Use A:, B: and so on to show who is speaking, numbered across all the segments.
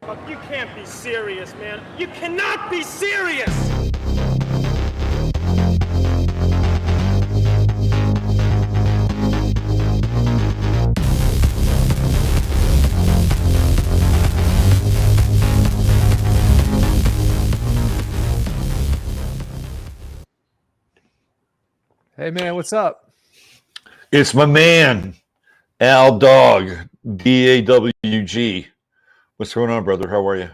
A: You can't be serious, man. You cannot be serious!
B: Hey, man, what's up?
C: It's my man, Dawg, Dawg. What's going on, brother? How are you?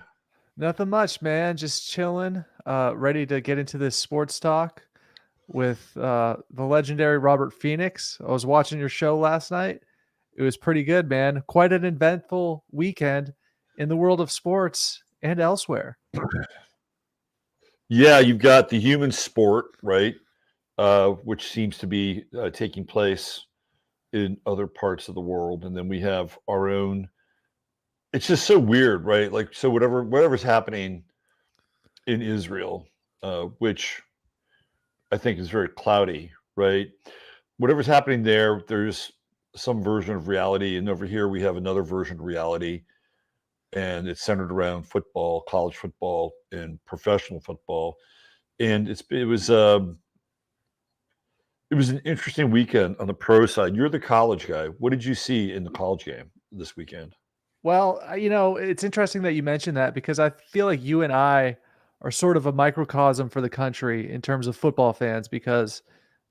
B: Nothing much, man. Just chilling, ready to get into this sports talk with the legendary Robert Phoenix. I was watching your show last night. It was pretty good, man. Quite an eventful weekend in the world of sports and elsewhere.
C: Yeah, you've got the human sport, right? Which seems to be taking place in other parts of the world. And then we have our own. It's just so weird, right? Like, so whatever's happening in Israel, which I think is very cloudy, right? Whatever's happening there, there's some version of reality. And over here, we have another version of reality. And it's centered around football, college football, and professional football. And it was an interesting weekend on the pro side. You're the college guy. What did you see in the college game this weekend?
B: Well, it's interesting that you mentioned that because I feel like you and I are sort of a microcosm for the country in terms of football fans because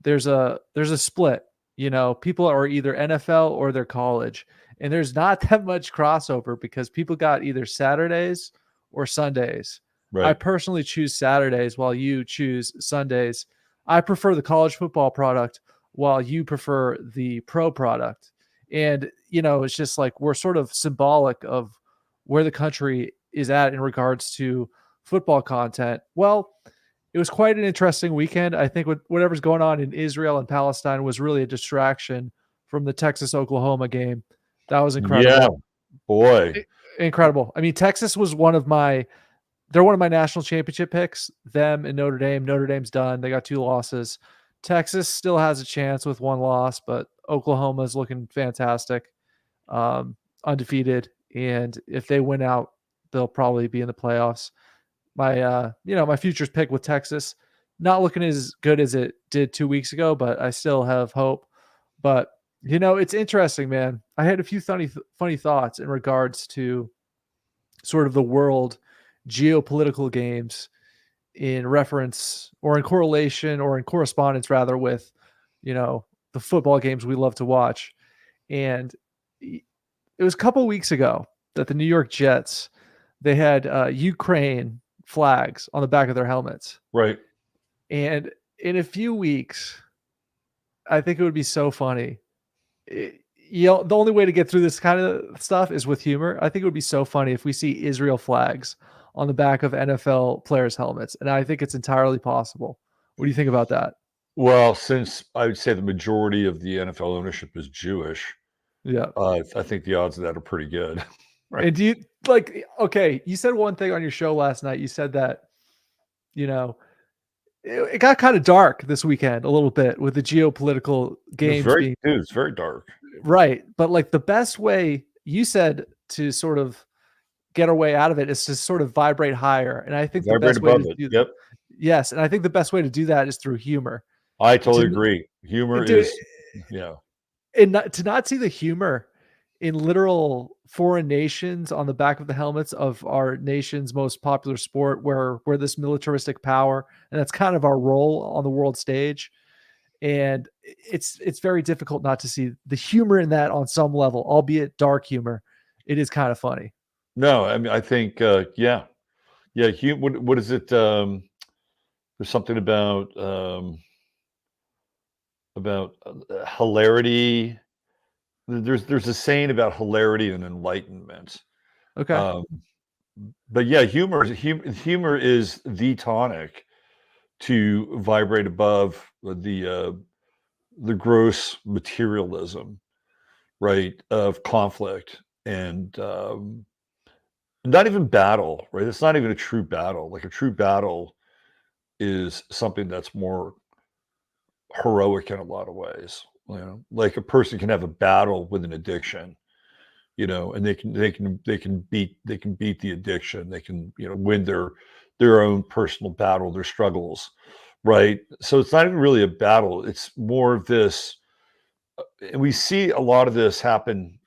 B: there's a split. People are either NFL or they're college, and there's not that much crossover because people got either Saturdays or Sundays. I
C: Right.
B: personally choose Saturdays while you choose Sundays. I prefer the college football product while you prefer the pro product. And, it's just like we're sort of symbolic of where the country is at in regards to football content. Well, it was quite an interesting weekend. I think whatever's going on in Israel and Palestine was really a distraction from the Texas-Oklahoma game. That was incredible.
C: Yeah, boy.
B: Incredible. I mean, Texas was one of my national championship picks, them and Notre Dame. Notre Dame's done. They got 2 losses. Texas still has a chance with 1 loss, but Oklahoma is looking fantastic, undefeated. And if they win out, they'll probably be in the playoffs. My futures pick with Texas, not looking as good as it did 2 weeks ago, but I still have hope. But, it's interesting, man. I had a few funny thoughts in regards to sort of the world geopolitical games in reference or in correlation or in correspondence rather with, the football games we love to watch. And it was a couple weeks ago that the New York Jets, they had Ukraine flags on the back of their helmets.
C: Right.
B: And in a few weeks, I think it would be so funny. The only way to get through this kind of stuff is with humor. I think it would be so funny if we see Israel flags on the back of NFL players' helmets. And I think it's entirely possible. What do you think about that?
C: Well, since I would say the majority of the NFL ownership is Jewish,
B: Yeah.
C: I think the odds of that are pretty good. Right.
B: And do you okay, you said one thing on your show last night. You said that, it got kind of dark this weekend a little bit with the geopolitical games being
C: It's very dark.
B: right. But like the best way you said to sort of get our way out of it is to sort of vibrate higher. And I think the best way to do
C: Yep.
B: Yes, and I think the best way to do that is through humor.
C: I totally agree. Humor is, yeah.
B: And to not see the humor in literal foreign nations on the back of the helmets of our nation's most popular sport, where we're this militaristic power, and that's kind of our role on the world stage. And it's very difficult not to see the humor in that on some level, albeit dark humor. It is kind of funny.
C: No, I mean, I think, yeah. What is it? There's something about hilarity. There's a saying about hilarity and enlightenment.
B: Okay.
C: But yeah, humor is the tonic to vibrate above the gross materialism, right, of conflict and not even battle, right? It's not even a true battle. Like a true battle is something that's more heroic in a lot of ways. Like a person can have a battle with an addiction, and they can beat the addiction. They can, win their own personal battle, their struggles, right? So it's not even really a battle. It's more of this, and we see a lot of this happen,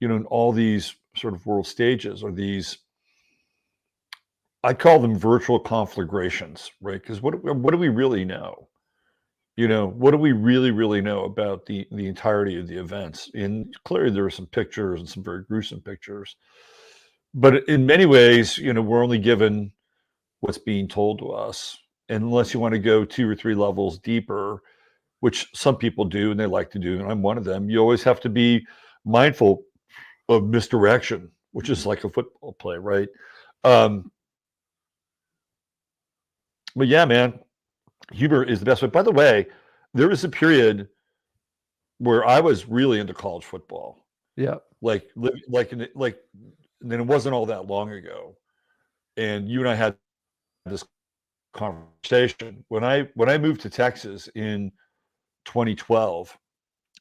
C: in all these sort of world stages, or these, I call them virtual conflagrations, right? Because what do we really know? What do we really, really know about the entirety of the events? And clearly there are some pictures and some very gruesome pictures. But in many ways, we're only given what's being told to us. And unless you want to go 2 or 3 levels deeper, which some people do and they like to do, and I'm one of them, you always have to be mindful of misdirection, which is like a football play, right? But yeah, man, humor is the best way. By the way, there was a period where I was really into college football.
B: Yeah.
C: And then it wasn't all that long ago. And you and I had this conversation when I moved to Texas in 2012.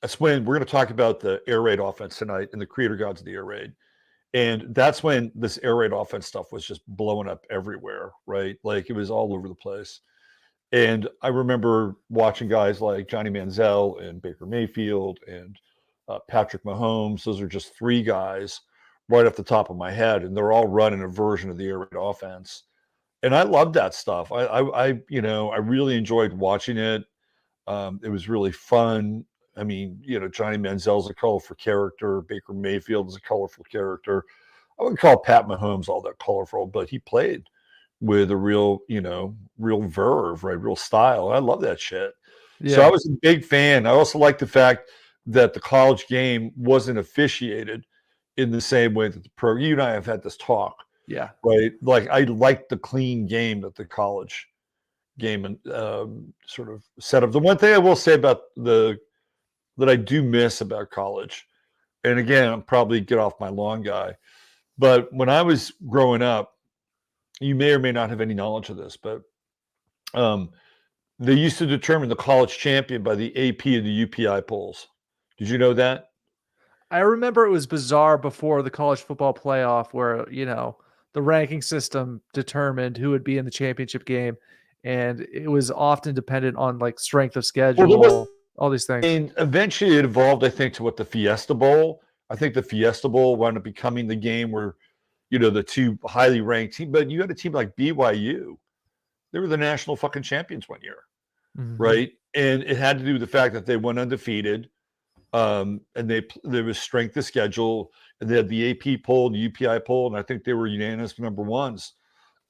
C: That's when we're going to talk about the air raid offense tonight and the creator gods of the air raid. And that's when this air raid offense stuff was just blowing up everywhere, right? Like it was all over the place. And I remember watching guys like Johnny Manziel and Baker Mayfield and Patrick Mahomes. Those are just 3 guys right off the top of my head, and they're all running a version of the air raid offense. And I loved that stuff. I really enjoyed watching it. It was really fun. I mean, Johnny Manziel's a colorful character. Baker Mayfield is a colorful character. I wouldn't call Pat Mahomes all that colorful, but he played with a real verve, right? Real style. I love that shit.
B: Yeah.
C: So I was a big fan. I also like the fact that the college game wasn't officiated in the same way that the pro. You and I have had this talk.
B: Yeah.
C: Right. Like I like the clean game that the college game and sort of set up. The one thing I will say about that I do miss about college, and again, I'm probably get off my lawn guy, but when I was growing up, you may or may not have any knowledge of this, but they used to determine the college champion by the AP and the UPI polls. Did you know that?
B: I remember it was bizarre before the college football playoff where, the ranking system determined who would be in the championship game. And it was often dependent on like strength of schedule, all these things.
C: And eventually it evolved, I think, to what the Fiesta Bowl. I think the Fiesta Bowl wound up becoming the game where, the 2 highly ranked teams, but you had a team like BYU. They were the national fucking champions one year, right? And it had to do with the fact that they went undefeated, and there was strength of schedule, and they had the AP poll, the UPI poll, and I think they were unanimous number ones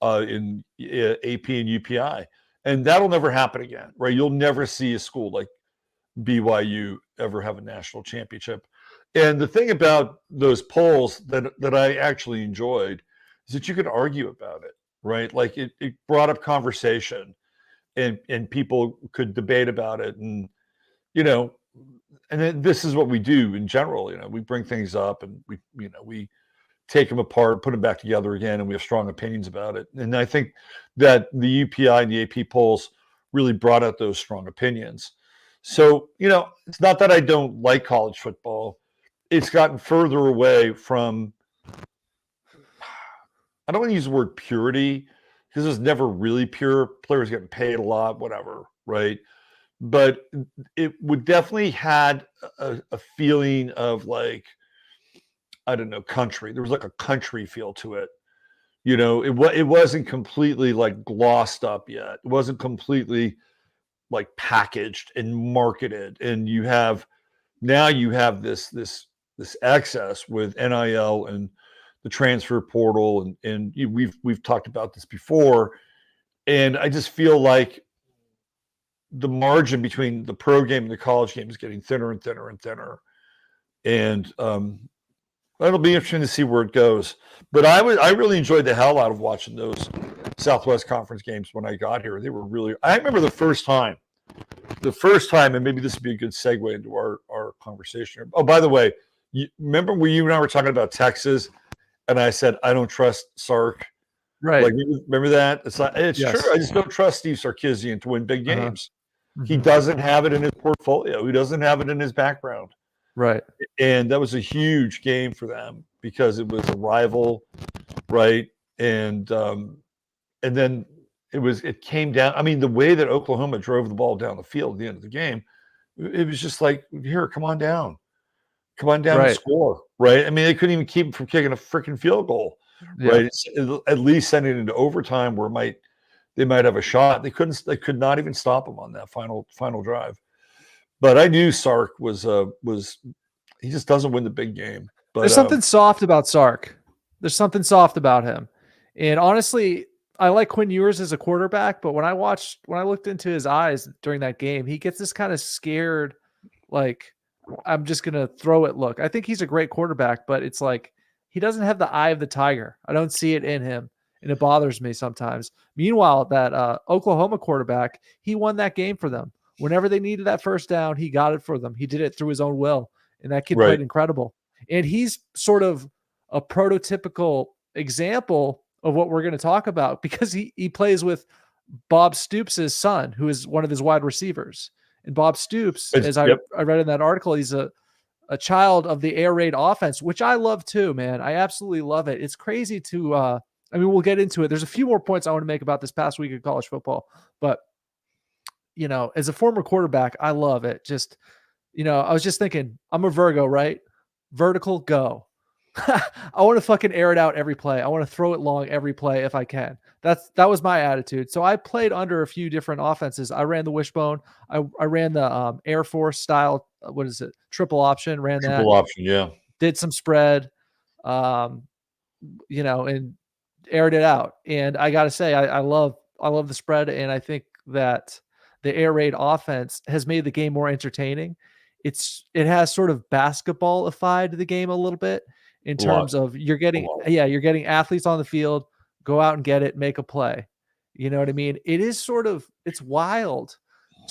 C: in AP and UPI. And that'll never happen again, right? You'll never see a school like BYU ever have a national championship. And the thing about those polls that I actually enjoyed is that you could argue about it, right? Like it brought up conversation, and people could debate about it, and and then this is what we do in general. We bring things up and we take them apart, put them back together again, and we have strong opinions about it. And I think that the UPI and the AP polls really brought out those strong opinions. So, it's not that I don't like college football. It's gotten further away from, I don't want to use the word purity because it's never really pure. Players getting paid a lot, whatever, right? But it would definitely had a feeling of like, I don't know, country. There was like a country feel to it. It wasn't completely like glossed up yet. It wasn't completely like packaged and marketed. And you have this excess with NIL and the transfer portal, and we've talked about this before. And I just feel like the margin between the pro game and the college game is getting thinner and thinner and thinner. And it'll be interesting to see where it goes. But I really enjoyed the hell out of watching those Southwest Conference games when I got here. They were really, I remember the first time, and maybe this would be a good segue into our conversation. Oh, by the way, remember when you and I were talking about Texas, and I said, I don't trust Sark.
B: Right.
C: Like, remember that? It's
B: Yes.
C: true. I just don't trust Steve Sarkisian to win big games.
B: Uh-huh.
C: He doesn't have it in his portfolio. He doesn't have it in his background.
B: Right.
C: And that was a huge game for them because it was a rival, right? And then it came down. I mean, the way that Oklahoma drove the ball down the field at the end of the game, it was just like, here, come on down and
B: Right.
C: score, right? I mean, they couldn't even keep him from kicking a freaking field goal,
B: Yeah.
C: right? At least sending it into overtime where they might have a shot. They could not even stop him on that final drive. But I knew Sark was he just doesn't win the big game. But
B: There's something soft about Sark. There's something soft about him. And honestly, I like Quinn Ewers as a quarterback, but when I looked into his eyes during that game, he gets this kind of scared, like, I'm just going to throw it look. I think he's a great quarterback, but it's like he doesn't have the eye of the tiger. I don't see it in him, and it bothers me sometimes. Meanwhile, that Oklahoma quarterback, he won that game for them. Whenever they needed that first down, he got it for them. He did it through his own will, and that kid played incredible. And he's sort of a prototypical example of what we're going to talk about because he plays with Bob Stoops' son, who is one of his wide receivers. And Bob Stoops, as I read in that article, he's a child of the air raid offense, which I love too, man. I absolutely love it. It's crazy to, I mean, we'll get into it. There's a few more points I want to make about this past week of college football, but as a former quarterback, I love it. Just, I was just thinking, I'm a Virgo, right? Vertical, go. I want to fucking air it out every play. I want to throw it long every play if I can. That was my attitude. So I played under a few different offenses. I ran the wishbone. I ran the Air Force style. What is it? Triple option. Ran that.
C: Triple option, yeah.
B: Did some spread, and aired it out. And I got to say, I love the spread, and I think that the air raid offense has made the game more entertaining. It has sort of basketball-ified the game a little bit. In terms of you're getting athletes on the field, go out and get it, make a play. You know what I mean? It is it's wild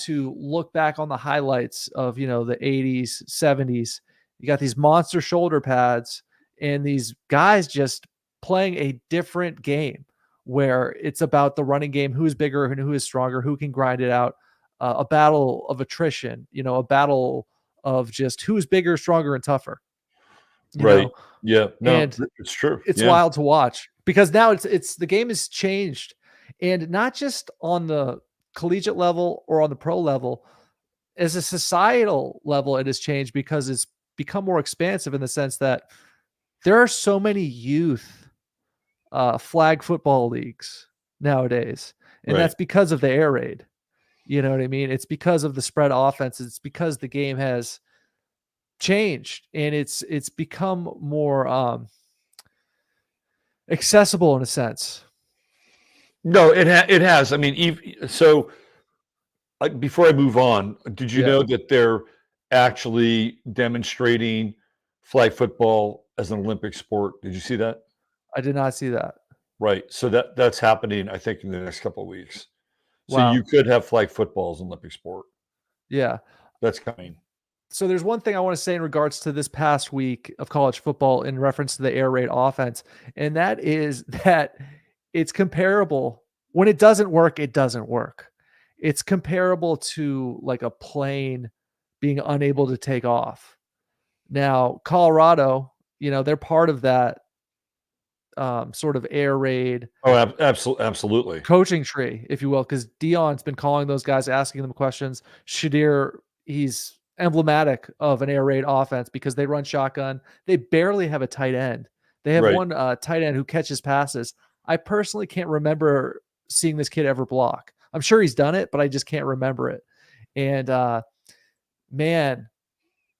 B: to look back on the highlights of, the 80s, 70s. You got these monster shoulder pads and these guys just playing a different game where it's about the running game, who is bigger and who is stronger, who can grind it out, a battle of attrition, a battle of just who's bigger, stronger, and tougher. You know?
C: Yeah, no,
B: and
C: it's true.
B: It's wild to watch because now it's the game has changed, and not just on the collegiate level or on the pro level. As a societal level, it has changed because it's become more expansive in the sense that there are so many youth flag football leagues nowadays, and that's because of the air raid. You know what I mean? It's because of the spread offense. It's because the game has changed and it's become more accessible in a sense.
C: No, it has. I mean, so before I move on, did you know that they're actually demonstrating flag football as an Olympic sport? Did you see that?
B: I did not see that.
C: Right. So that's happening, I think, in the next couple of weeks. So
B: Wow.
C: you could have flag football as an Olympic sport.
B: Yeah.
C: That's coming.
B: So there's one thing I want to say in regards to this past week of college football in reference to the air raid offense, and that is that it's comparable. When it doesn't work, it doesn't work. It's comparable to like a plane being unable to take off. Now, Colorado, they're part of that sort of air raid.
C: Oh, absolutely.
B: Coaching tree, if you will, because Dion's been calling those guys, asking them questions. Shadir, he's emblematic of an air raid offense because they run shotgun. They barely have a tight end. They have one tight end who catches passes. I personally can't remember seeing this kid ever block. I'm sure he's done it, but I just can't remember it. And man,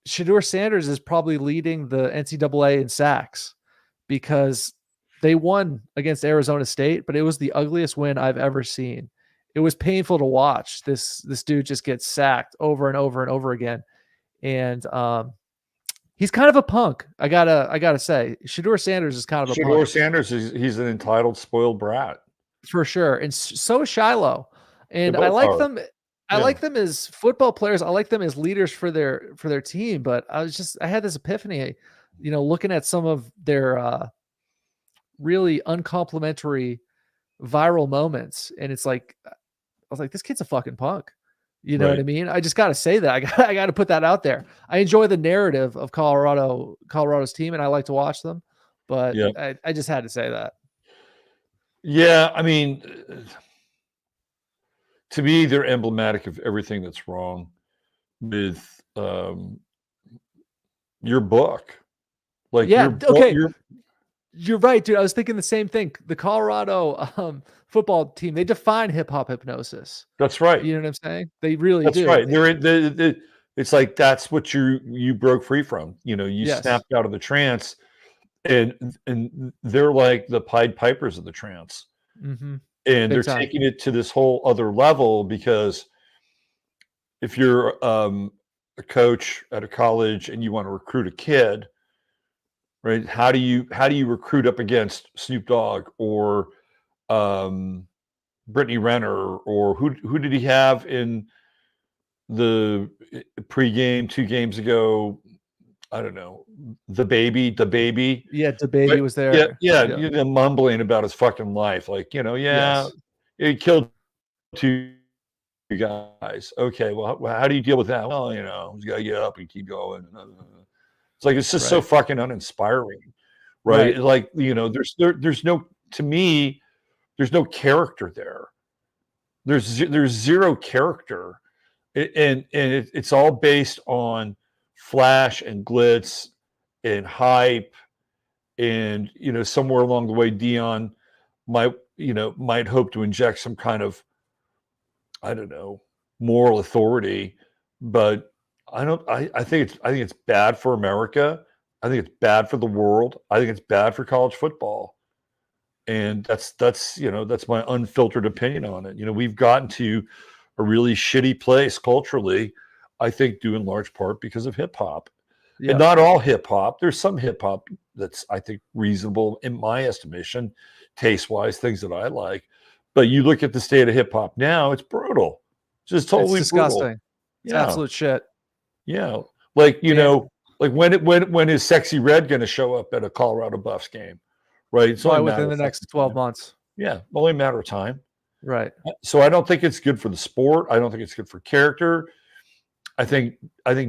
B: Shadur Sanders is probably leading the NCAA in sacks because they won against Arizona State, but it was the ugliest win I've ever seen. It was painful to watch this dude just get sacked over and over and over again. And he's kind of a punk. I gotta say, Shadur Sanders is kind of a punk.
C: Shadur Sanders he's an entitled, spoiled brat.
B: For sure. And so is Shiloh. And I like them. I like them as football players. I like them as leaders for their team. But I had this epiphany, looking at some of their really uncomplimentary viral moments. And it's like, I was like, this kid's a fucking punk. You know what I
C: Right.
B: mean? I just got to say that. I got to put that out there. I enjoy the narrative of Colorado's team, and I like to watch them, but
C: Yeah.
B: I just had to say that.
C: Yeah. I mean, to me, they're emblematic of everything that's wrong with your book. Like
B: Yeah.
C: your book,
B: Okay.
C: your
B: You're right, dude. I was thinking the same thing. The Colorado football team, they define hip hop hypnosis.
C: that's right.
B: You know what I'm saying? They really
C: That's
B: do.
C: right. They're in it's like that's what you broke free from. You
B: Yes.
C: snapped out of the trance, and they're like the Pied Pipers of the trance.
B: Mm-hmm.
C: And they're
B: Big time.
C: taking it to this whole other level because if you're a coach at a college and you want to recruit a kid, right? How do you recruit up against Snoop Dogg or Brittany Renner or who did he have in the pregame 2 games ago? I don't know, the baby.
B: Yeah, the baby
C: But
B: was
C: yeah,
B: there.
C: yeah,
B: Yeah.
C: mumbling about his fucking life, like yeah,
B: Yes.
C: it killed 2 guys. Okay, well, how do you deal with that? Well, you gotta get up and keep going. It's like it's just so
B: Right.
C: fucking uninspiring, right?
B: Right.
C: Like there's no to me there's no character there. There's zero character, it's all based on flash and glitz and hype, and somewhere along the way, Dion might hope to inject some kind of, I don't know, moral authority, but I don't. I think it's bad for America. I think it's bad for the world. I think it's bad for college football, and that's my unfiltered opinion on it. We've gotten to a really shitty place culturally. I think due in large part because of hip hop, and
B: Yeah.
C: not all hip hop. There's some hip hop that's, I think, reasonable in my estimation, taste wise, things that I like. But you look at the state of hip hop now, it's brutal, just
B: It's
C: totally brutal.
B: disgusting. It's
C: Yeah,
B: absolute shit.
C: yeah. Like
B: And
C: like when is Sexy Red going to show up at a Colorado Buffs game? Right, it's only a
B: probably
C: matter
B: within
C: of
B: the next
C: fucking
B: 12
C: time.
B: months.
C: Yeah, only a matter of time.
B: Right.
C: So I don't think it's good for the sport. I don't think it's good for character. I think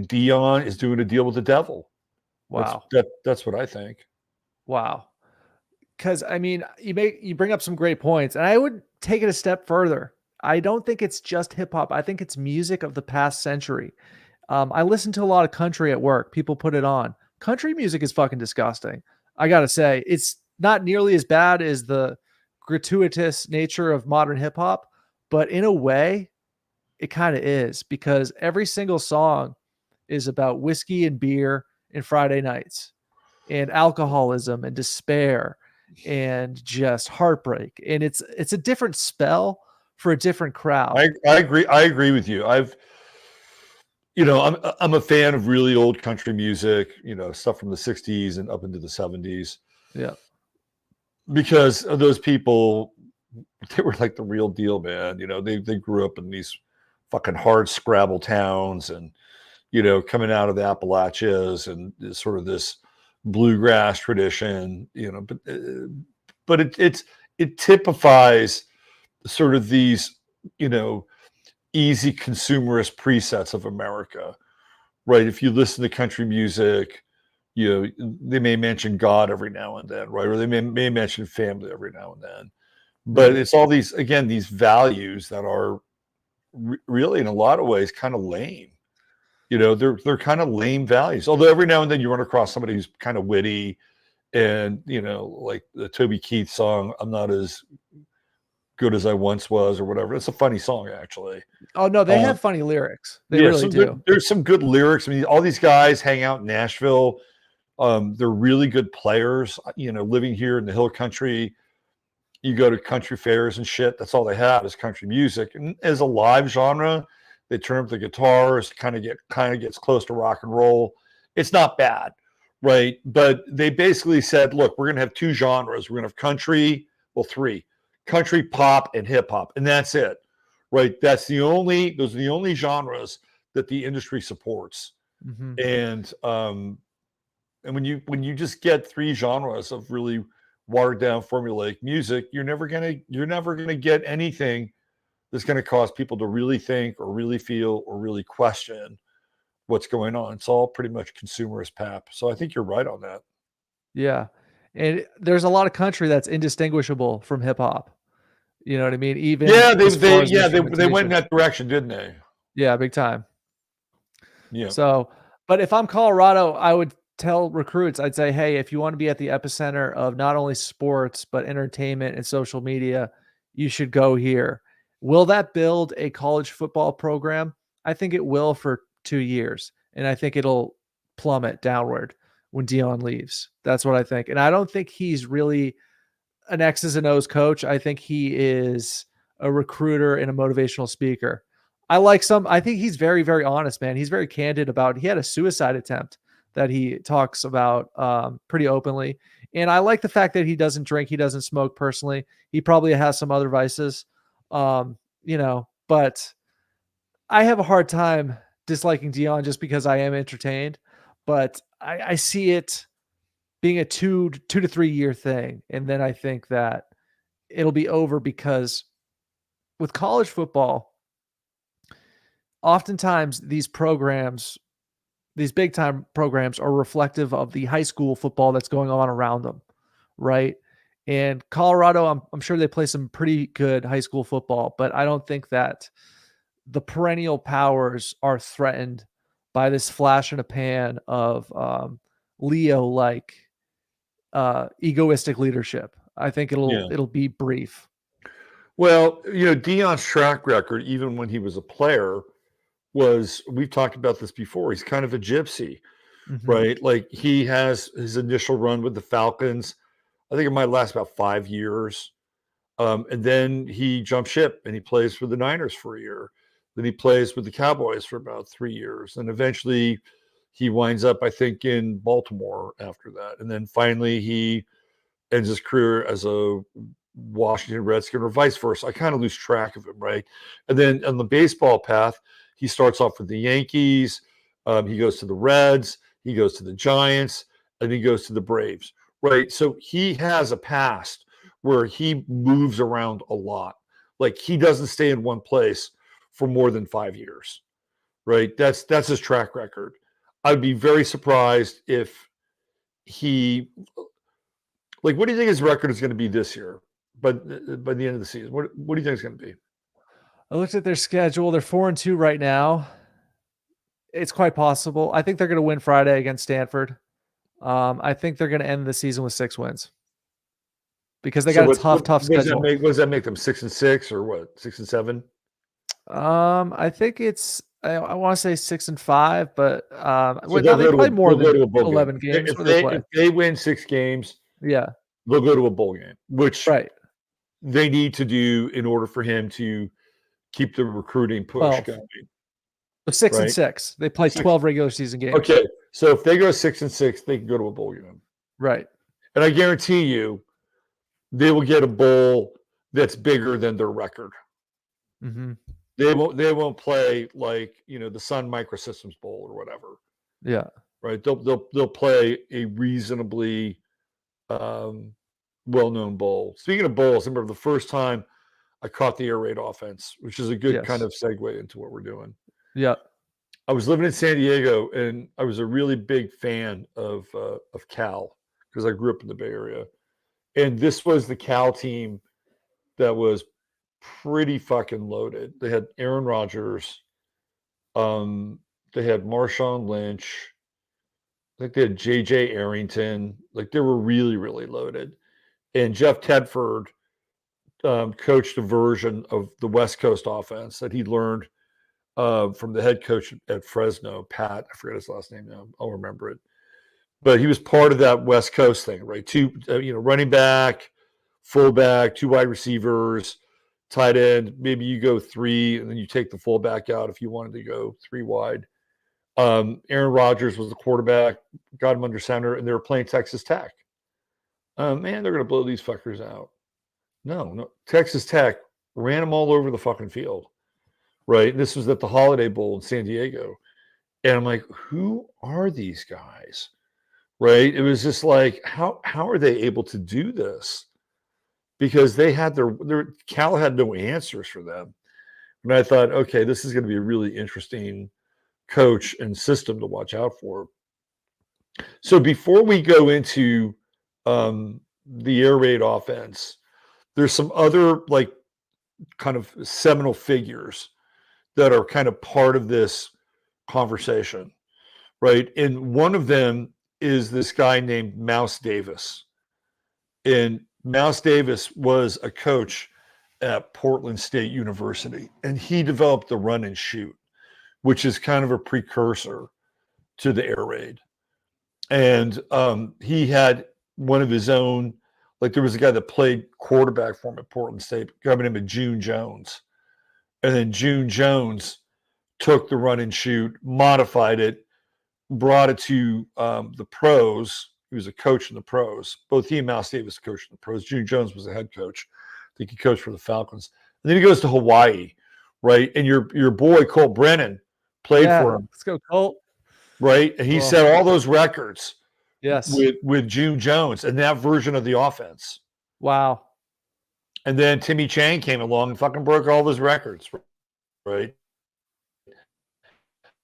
C: Dion is doing a deal with the devil.
B: Wow.
C: That's what I think.
B: Wow. Because I mean, you bring up some great points, and I would take it a step further. I don't think it's just hip hop. I think it's music of the past century. I listen to a lot of country at work. People put it on. Country music is fucking disgusting. I gotta say, it's not nearly as bad as the gratuitous nature of modern hip hop, but in a way, it kind of is because every single song is about whiskey and beer and Friday nights and alcoholism and despair and just heartbreak. And it's a different spell for a different crowd.
C: I agree with you. I'm a fan of really old country music, stuff from the 60s and up into the 70s,
B: Yeah.
C: because of those people. They were like the real deal, man. They grew up in these fucking hard scrabble towns, and coming out of the Appalachians and sort of this bluegrass tradition, but it typifies sort of these, easy consumerist presets of America, right? If you listen to country music, they may mention God every now and then, right? Or they may mention family every now and then. But
B: Right.
C: it's all these values that are really, in a lot of ways, kind of lame. They're kind of lame values. Although every now and then you run across somebody who's kind of witty, and like the Toby Keith song, "I'm not as good as I once was," or whatever. It's a funny song, actually.
B: Oh no, they
C: Uh,
B: have funny lyrics. They
C: yeah,
B: really do.
C: there's some good lyrics. I mean, all these guys hang out in Nashville. They're really good players. Living here in the Hill Country, you go to country fairs and shit. That's all they have is country music. And as a live genre, they turn up the guitars, kind of gets close to rock and roll. It's not bad, right? But they basically said, look, we're gonna have 2 genres. We're gonna have country, well, 3: country, pop, and hip hop, and that's it, right? Those are the only genres that the industry supports.
B: Mm-hmm.
C: And when you just get 3 genres of really watered down formulaic music, you're never gonna get anything that's going to cause people to really think or really feel or really question what's going on. It's all pretty much consumerist pap. So I think you're right on that.
B: Yeah. And there's a lot of country that's indistinguishable from hip hop. You know what I mean? Even
C: Yeah,
B: as far as
C: they went in
B: instrumentation.
C: that direction, didn't they?
B: Yeah, big time.
C: Yeah.
B: So, but if I'm Colorado, I would tell recruits, I'd say, hey, if you want to be at the epicenter of not only sports, but entertainment and social media, you should go here. Will that build a college football program? I think it will for 2 years. And I think it'll plummet downward when Dion leaves. That's what I think. And I don't think he's really an X's and O's coach. I think he is a recruiter and a motivational speaker. I think he's very, very honest, man. He's very candid he had a suicide attempt that he talks about pretty openly. And I like the fact that he doesn't drink, he doesn't smoke personally. He probably has some other vices, but I have a hard time disliking Dion just because I am entertained, but I see it being a 2 to 3 year thing. And then I think that it'll be over because with college football, oftentimes these big time programs are reflective of the high school football that's going on around them. Right. And Colorado, I'm sure they play some pretty good high school football, but I don't think that the perennial powers are threatened by this flash in a pan of Leo egoistic leadership. I think it'll be brief.
C: Well, Dion's track record, even when he was a player, we've talked about this before. He's kind of a gypsy, right? Like he has his initial run with the Falcons. I think it might last about 5 years. And then he jumped ship and he plays for the Niners for a year. Then he plays with the Cowboys for about 3 years. And eventually he winds up, I think, in Baltimore after that. And then finally he ends his career as a Washington Redskin or vice versa. I kind of lose track of him, right? And then on the baseball path, he starts off with the Yankees. He goes to the Reds. He goes to the Giants. And he goes to the Braves, right? So he has a past where he moves around a lot. Like he doesn't stay in one place for more than 5 years, right? That's his track record. I'd be very surprised if he, what do you think his record is going to be this year? But by the end of the season, what do you think it's going to be?
B: I looked at their schedule. They're 4-2 right now. It's quite possible. I think they're going to win Friday against Stanford. I think they're going to end the season with 6 wins because they got a tough schedule.
C: What does that make them? 6-6 or what? 6-7?
B: I think it's. I want to say 6-5, but
C: So
B: they play more than 11 games.
C: If they win 6 games,
B: yeah,
C: they'll go to a bowl game, which
B: right.
C: they need to do in order for him to keep the recruiting push going.
B: 6-6. They play 12 regular season games.
C: Okay, so if they go 6-6, they can go to a bowl game.
B: Right. And
C: I guarantee you, they will get a bowl that's bigger than their record.
B: Mm-hmm.
C: They won't play like the Sun Microsystems Bowl or whatever.
B: Yeah.
C: Right. They'll play a reasonably well-known bowl. Speaking of bowls, I remember the first time I caught the air raid offense, which is a good kind of segue into what we're doing.
B: Yeah.
C: I was living in San Diego, and I was a really big fan of Cal because I grew up in the Bay Area. And this was the Cal team that was pretty fucking loaded. They had Aaron Rodgers. They had Marshawn Lynch. I think they had J.J. Arrington. Like they were really, really loaded. And Jeff Tedford coached a version of the West Coast offense that he learned from the head coach at Fresno, Pat. I forget his last name now. I'll remember it. But he was part of that West Coast thing, right? 2, running back, fullback, 2 wide receivers, tight end. Maybe you go 3, and then you take the fullback out if you wanted to go 3 wide. Aaron Rodgers was the quarterback, got him under center, and they were playing Texas Tech. Man, they're going to blow these fuckers out. No. Texas Tech ran them all over the fucking field, right? This was at the Holiday Bowl in San Diego. And I'm like, who are these guys? Right? It was just like, how are they able to do this? Because they had their Cal had no answers for them. And I thought, okay, this is going to be a really interesting coach and system to watch out for. So before we go into the air raid offense, there's some other like kind of seminal figures that are kind of part of this conversation, right? And one of them is this guy named Mouse Davis. And Mouse Davis was a coach at Portland State University, and he developed the run and shoot, which is kind of a precursor to the air raid. And he had one of his own, like there was a guy that played quarterback for him at Portland State, a guy by the name of June Jones. And then June Jones took the run and shoot, modified it, brought it to the pros. He was a coach in the pros. Both he and Mouse Davis coached in the pros. June Jones was a head coach. I think he coached for the Falcons. And then he goes to Hawaii, right? And your boy, Colt Brennan, played for him.
B: Let's go, Colt.
C: Right? And he set all those records with June Jones and that version of the offense.
B: Wow.
C: And then Timmy Chang came along and fucking broke all those records, right?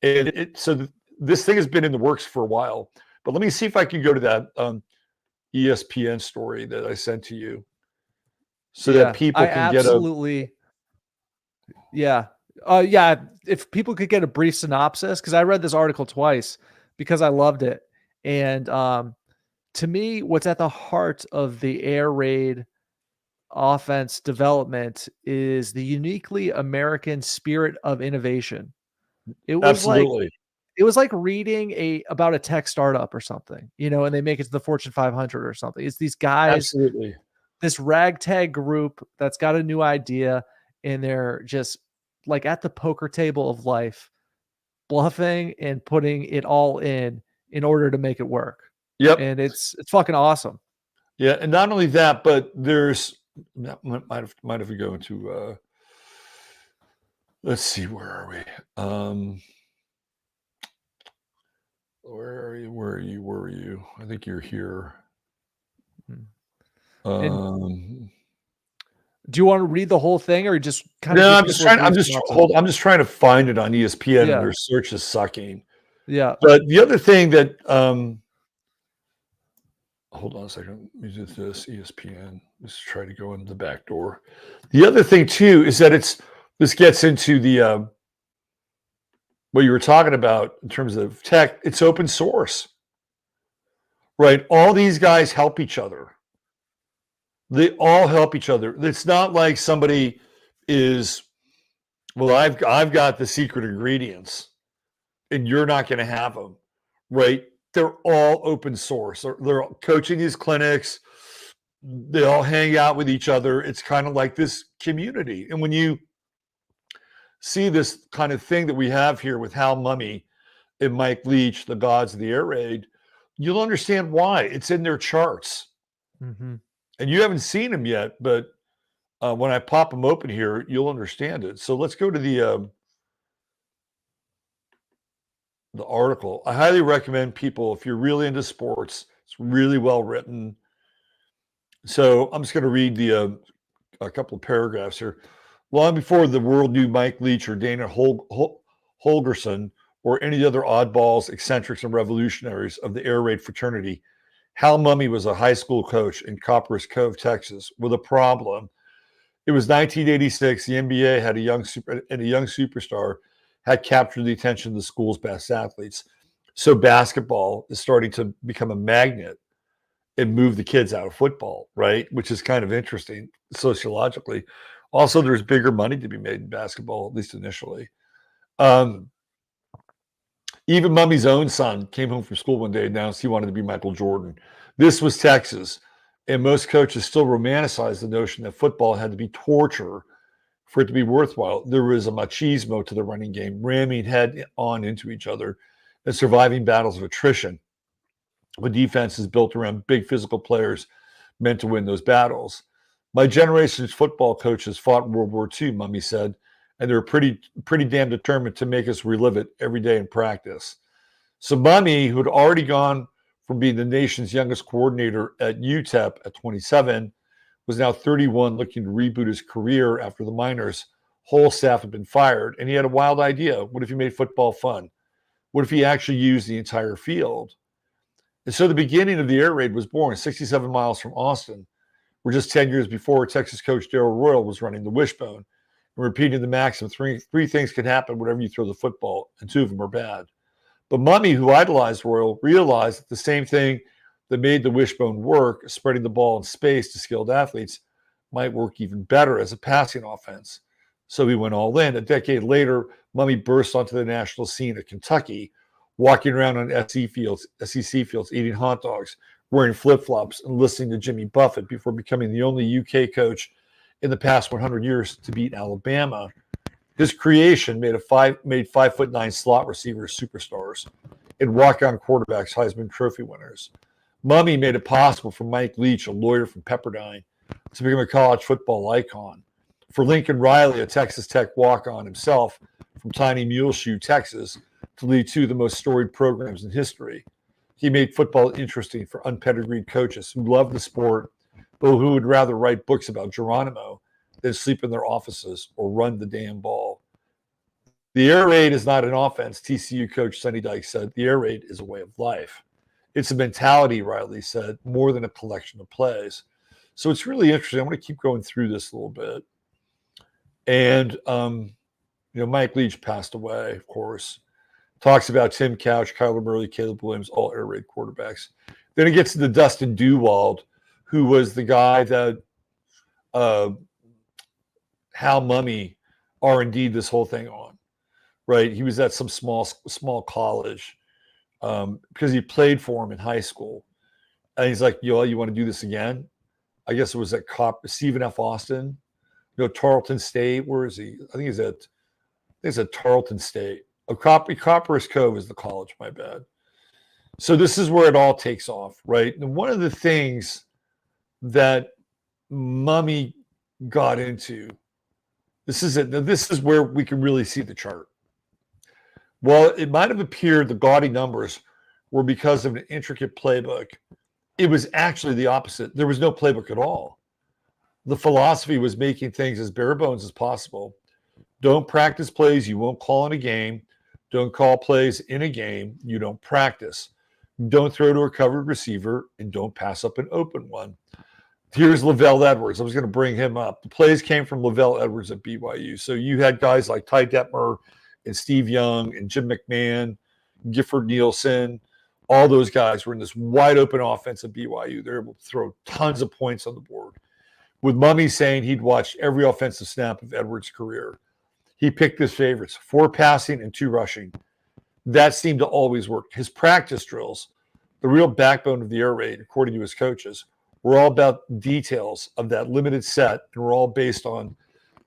C: And so this thing has been in the works for a while. But let me see if I can go to that ESPN story that I sent to you so that people can get a...
B: Yeah. If people could get a brief synopsis, because I read this article twice because I loved it. And to me, what's at the heart of the air raid offense development is the uniquely American spirit of innovation. It was like reading about a tech startup or something, and they make it to the Fortune 500 or something. It's these guys, this ragtag group that's got a new idea, and they're just like at the poker table of life, bluffing and putting it all in order to make it work.
C: Yep.
B: And it's fucking awesome.
C: Yeah. And not only that, but there's, might have to go into, let's see, where are we? Where are you? I think you're here.
B: Do you want to read the whole thing or just kind
C: of? No, I'm just trying to find it on ESPN and their search is sucking.
B: Yeah.
C: But the other thing that, hold on a second. Let me do this ESPN. Let's try to go in the back door. The other thing too is that this gets into the what you were talking about in terms of tech. It's open source, right? All these guys help each other. They all help each other. It's not like somebody is, well, I've got the secret ingredients and you're not going to have them, right? They're all open source. They're coaching these clinics. They all hang out with each other. It's kind of like this community. And when you see this kind of thing that we have here with Hal Mumme and Mike Leach, the gods of the air raid, you'll understand why. It's in their charts.
B: Mm-hmm.
C: And you haven't seen them yet, but when I pop them open here, you'll understand it. So let's go to the article. I highly recommend people, if you're really into sports, it's really well written. So I'm just going to read a couple of paragraphs here. Long before the world knew Mike Leach or Dana Holgerson or any other oddballs, eccentrics, and revolutionaries of the air raid fraternity, Hal Mumme was a high school coach in Copperas Cove, Texas, with a problem. It was 1986. The NBA had a young superstar had captured the attention of the school's best athletes. So basketball is starting to become a magnet and move the kids out of football, right? Which is kind of interesting sociologically. Also, there's bigger money to be made in basketball, at least initially. Even Mumme's own son came home from school one day and announced he wanted to be Michael Jordan. This was Texas, and most coaches still romanticize the notion that football had to be torture for it to be worthwhile. There was a machismo to the running game, ramming head on into each other and surviving battles of attrition. When defense is built around big physical players meant to win those battles. My generation's football coaches fought in World War II, Mumme said, and they were pretty damn determined to make us relive it every day in practice. So Mumme, who had already gone from being the nation's youngest coordinator at UTEP at 27, was now 31, looking to reboot his career after the minors, whole staff had been fired, and he had a wild idea. What if he made football fun? What if he actually used the entire field? And so the beginning of the air raid was born 67 miles from Austin, where just 10 years before, Texas coach Darrell Royal was running the wishbone and repeating the maxim, three things can happen whenever you throw the football, and 2 of them are bad. But Mumme, who idolized Royal, realized that the same thing that made the wishbone work, spreading the ball in space to skilled athletes, might work even better as a passing offense. So he went all in. A decade later, Mumme burst onto the national scene at Kentucky, walking around on SEC fields, eating hot dogs, wearing flip-flops, and listening to Jimmy Buffett before becoming the only UK coach in the past 100 years to beat Alabama. His creation made 5'9" slot receivers superstars and walk-on quarterbacks Heisman Trophy winners. Mumme made it possible for Mike Leach, a lawyer from Pepperdine, to become a college football icon. For Lincoln Riley, a Texas Tech walk-on himself from tiny Muleshoe, Texas, to lead 2 of the most storied programs in history. He made football interesting for unpedigreed coaches who loved the sport, but who would rather write books about Geronimo than sleep in their offices or run the damn ball. The air raid is not an offense, TCU coach Sonny Dykes said. The air raid is a way of life. It's a mentality, Riley said, more than a collection of plays. So it's really interesting. I'm going to keep going through this a little bit. And, Mike Leach passed away, of course. Talks about Tim Couch, Kyler Murray, Caleb Williams, all air raid quarterbacks. Then it gets to the Dustin Dewald, who was the guy that Hal Mumme R&D'd this whole thing on, right? He was at some small college because he played for him in high school. And he's like, you want to do this again? I guess it was at Stephen F. Austin, Tarleton State. Where is he? I think he's at Tarleton State. Copperas Cove is the college, my bad. So this is where it all takes off, right? And one of the things that Mumme got into, this is where we can really see the chart. Well, it might have appeared the gaudy numbers were because of an intricate playbook. It was actually the opposite. There was no playbook at all. The philosophy was making things as bare bones as possible. Don't practice plays you won't call in a game. Don't call plays in a game you don't practice. Don't throw to a covered receiver, and don't pass up an open one. Here's Lavelle Edwards. I was going to bring him up. The plays came from Lavelle Edwards at BYU. So you had guys like Ty Detmer and Steve Young and Jim McMahon, Gifford Nielsen. All those guys were in this wide open offense at BYU. They're able to throw tons of points on the board. With Mumme saying he'd watched every offensive snap of Edwards' career. He picked his favorites, 4 passing and 2 rushing. That seemed to always work. His practice drills, the real backbone of the air raid, according to his coaches, were all about details of that limited set, and were all based on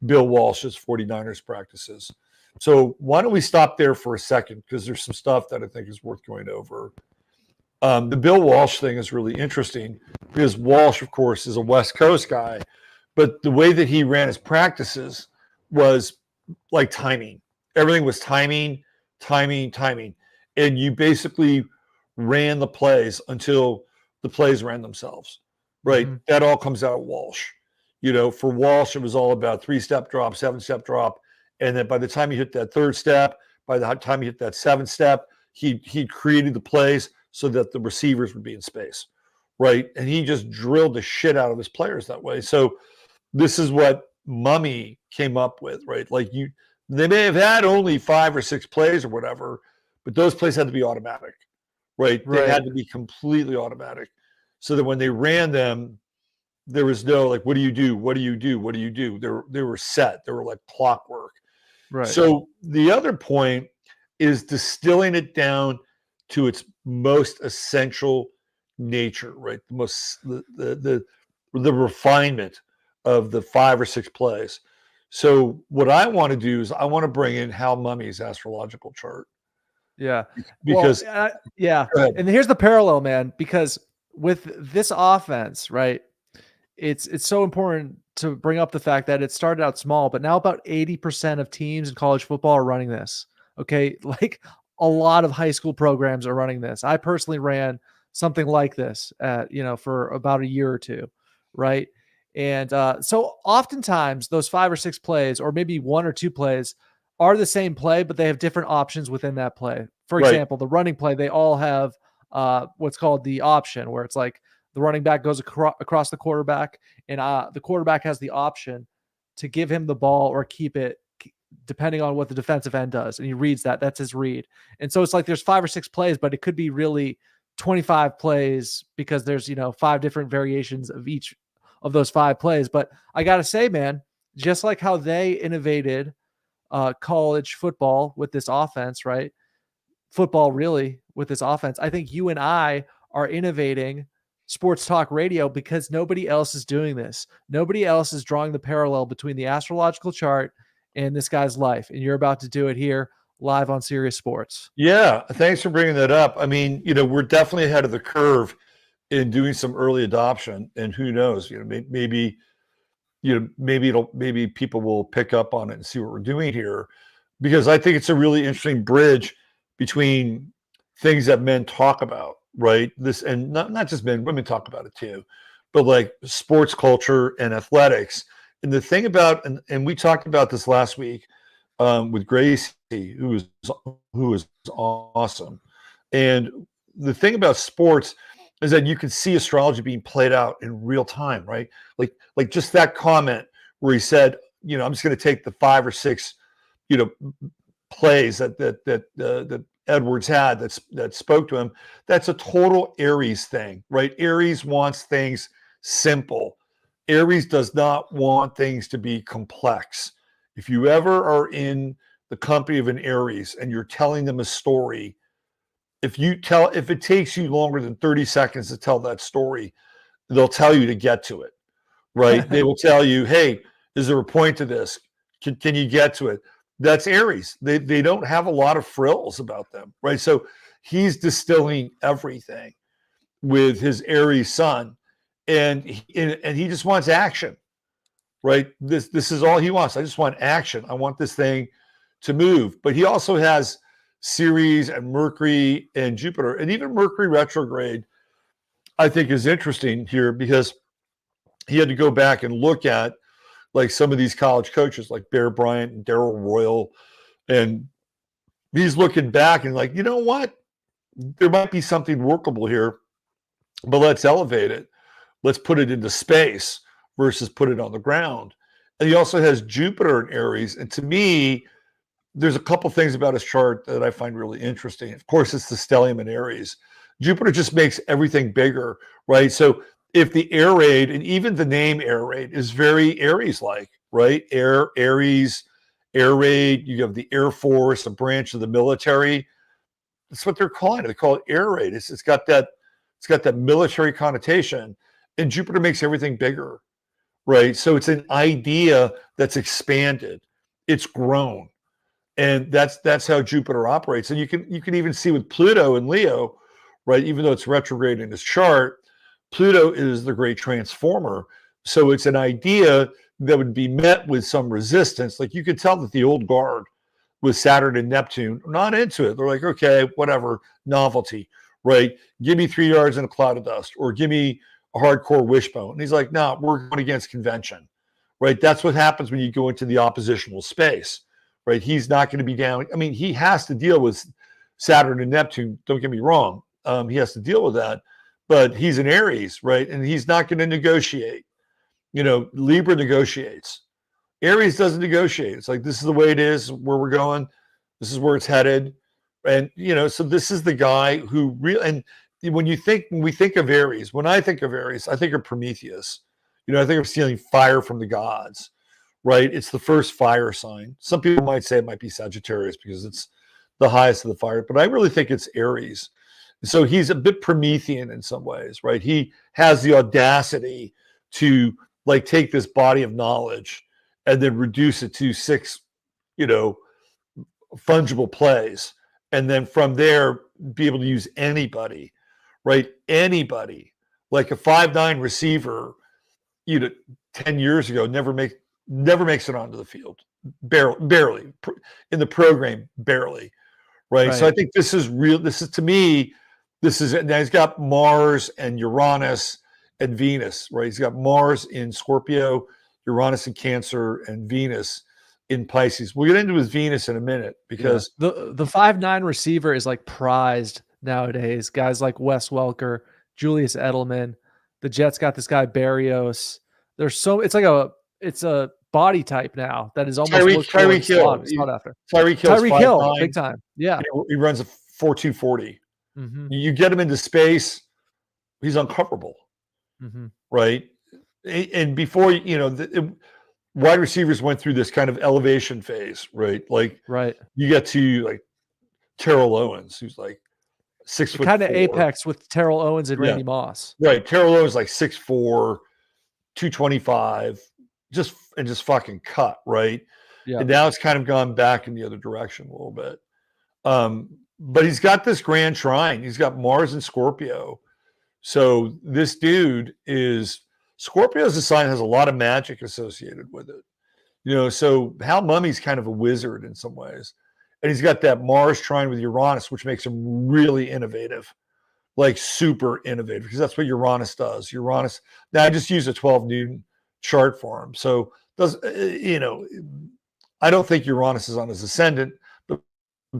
C: Bill Walsh's 49ers practices. So why don't we stop there for a second, because there's some stuff that I think is worth going over. The Bill Walsh thing is really interesting because Walsh, of course, is a West Coast guy, but the way that he ran his practices was like timing. Everything was timing. And you basically ran the plays until the plays ran themselves, right? Mm-hmm. That all comes out of Walsh. For Walsh, it was all about 3-step drop, 7-step drop. And then by the time he hit that 3rd step, by the time he hit that 7th step, he created the plays so that the receivers would be in space, right? And he just drilled the shit out of his players that way. So this is what Mumme came up with, right? Like they may have had only 5 or 6 plays or whatever, but those plays had to be automatic, right? They had to be completely automatic, so that when they ran them, there was no like, what do you do? What do you do? What do you do? They were set. They were like clockwork. Right. So the other point is distilling it down to its most essential nature, right? The refinement of the 5 or 6 plays. So what I want to do is I want to bring in Hal Mumme's astrological chart.
B: Yeah.
C: Because
B: and here's the parallel, man, because with this offense, right, it's so important to bring up the fact that it started out small, but now about 80% of teams in college football are running this. Okay. Like a lot of high school programs are running this. I personally ran something like this for about a year or two. Right. And so oftentimes those 5 or 6 plays, or maybe 1 or 2 plays, are the same play, but they have different options within that play. For
C: Right.
B: example, the running play, they all have what's called the option, where it's like the running back goes across the quarterback, and the quarterback has the option to give him the ball or keep it, depending on what the defensive end does. And he reads that. That's his read. And so it's like there's 5 or 6 plays, but it could be really 25 plays because there's, 5 different variations of each of those 5 plays. But I got to say, man, just like how they innovated college football with this offense, right? Football really with this offense. I think you and I are innovating sports talk radio because nobody else is doing this. Nobody else is drawing the parallel between the astrological chart and this guy's life. And you're about to do it here live on Sirius Sports.
C: Yeah, thanks for bringing that up. I mean, we're definitely ahead of the curve in doing some early adoption, and who knows, maybe people will pick up on it and see what we're doing here, because I think it's a really interesting bridge between things that men talk about, right? This, and not just men, women talk about it too, but like sports culture and athletics. And the thing about, and we talked about this last week with Gracie, who was awesome. And the thing about sports is that you can see astrology being played out in real time, right? Like just that comment where he said, I'm just going to take the 5 or 6, plays that Edwards had that spoke to him. That's a total Aries thing, right? Aries wants things simple. Aries does not want things to be complex. If you ever are in the company of an Aries and you're telling them a story, if it takes you longer than 30 seconds to tell that story, they'll tell you to get to it, right? They will tell you, hey, is there a point to this? Can you get to it? That's Aries. They don't have a lot of frills about them, right? So he's distilling everything with his Aries sun, and he just wants action, right? This is all he wants. I just want action. I want this thing to move. But he also has Ceres and Mercury and Jupiter, and even Mercury retrograde, I think, is interesting here, because he had to go back and look at like some of these college coaches like Bear Bryant and Darrell Royal, and he's looking back and like, you know what? There might be something workable here, but let's elevate it. Let's put it into space versus put it on the ground. And he also has Jupiter in Aries. And to me, there's a couple things about his chart that I find really interesting. Of course, it's the stellium in Aries. Jupiter just makes everything bigger, right? So if the air raid, and even the name air raid, is very Aries-like, right? Aries, air raid. You have the Air Force, a branch of the military. That's what they're calling it. They call it air raid. It's got that military connotation, and Jupiter makes everything bigger, right? So it's an idea that's expanded. It's grown. And that's how Jupiter operates. And you can even see with Pluto and Leo, right? Even though it's retrograde in his chart, Pluto is the great transformer. So it's an idea that would be met with some resistance. Like you could tell that the old guard with Saturn and Neptune are not into it. They're like, okay, whatever, novelty, right? Give me 3 yards in a cloud of dust, or give me a hardcore wishbone. And he's like, no, we're going against convention, right? That's what happens when you go into the oppositional space. Right, he's not going to be down. I mean, he has to deal with Saturn and Neptune. Don't get me wrong. He has to deal with that, but he's an Aries, right? And he's not going to negotiate. Libra negotiates. Aries doesn't negotiate. It's like, this is the way it is, where we're going. This is where it's headed. And, so this is the guy who really, and when we think of Aries, when I think of Aries, I think of Prometheus. I think of stealing fire from the gods. Right? It's the first fire sign. Some people might say it might be Sagittarius because it's the highest of the fire, but I really think it's Aries. So he's a bit Promethean in some ways, right? He has the audacity to like take this body of knowledge and then reduce it to 6, fungible plays. And then from there, be able to use anybody, right? Anybody. Like a 5'9" receiver, 10 years ago, never makes it onto the field, barely in the program, barely, right? So I think this is real. This is, to me, now he's got Mars and Uranus and Venus, right? He's got Mars in Scorpio, Uranus in Cancer, and Venus in Pisces. We'll get into his Venus in a minute because
B: the 5'9" receiver is like prized nowadays. Guys like Wes Welker, Julius Edelman. The Jets got this guy Barrios. It's a body type now that is almost
C: Tyreek Hill.
B: sought after.
C: Tyreek Hill's
B: Tyreek Hill,
C: 5'9".
B: big time. Yeah.
C: He runs a 4.240.
B: Mm-hmm.
C: You get him into space, he's uncoverable,
B: Mm-hmm.
C: right? And before, wide receivers went through this kind of elevation phase, right? Like,
B: Right.
C: you get to like Terrell Owens, who's like 6'4",
B: kind of apex with Terrell Owens and Randy Moss.
C: Right. Terrell Owens like 6'4", 225, just fucking cut, right?
B: Yeah.
C: And now it's kind of gone back in the other direction a little bit. But he's got this grand trine. He's got Mars and Scorpio. So this dude Scorpio as a sign has a lot of magic associated with it. So Hal Mumme's kind of a wizard in some ways. And he's got that Mars trine with Uranus, which makes him really innovative, like super innovative, because that's what Uranus does. Uranus, now I just use a 12 noon chart for him. So I don't think Uranus is on his ascendant, but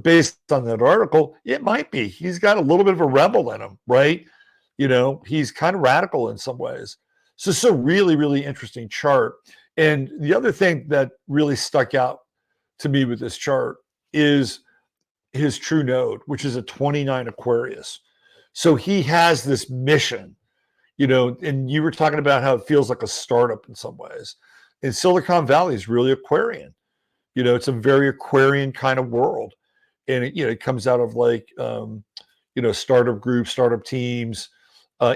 C: based on that article, it might be. He's got a little bit of a rebel in him, right? He's kind of radical in some ways. So it's a really, really interesting chart. And the other thing that really stuck out to me with this chart is his true node, which is a 29 Aquarius. So he has this mission, and you were talking about how it feels like a startup in some ways. And Silicon Valley is really Aquarian. It's a very Aquarian kind of world. And it comes out of like, startup groups, startup teams,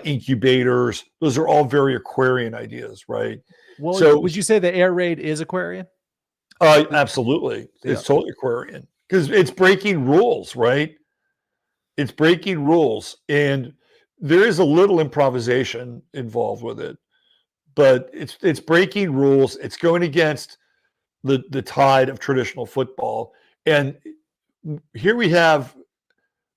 C: incubators. Those are all very Aquarian ideas, right?
B: Well, so would you say the air raid is Aquarian?
C: Absolutely.
B: Yeah.
C: It's totally Aquarian because it's breaking rules, right? It's breaking rules. And there is a little improvisation involved with it, but it's breaking rules. It's going against the tide of traditional football. And here we have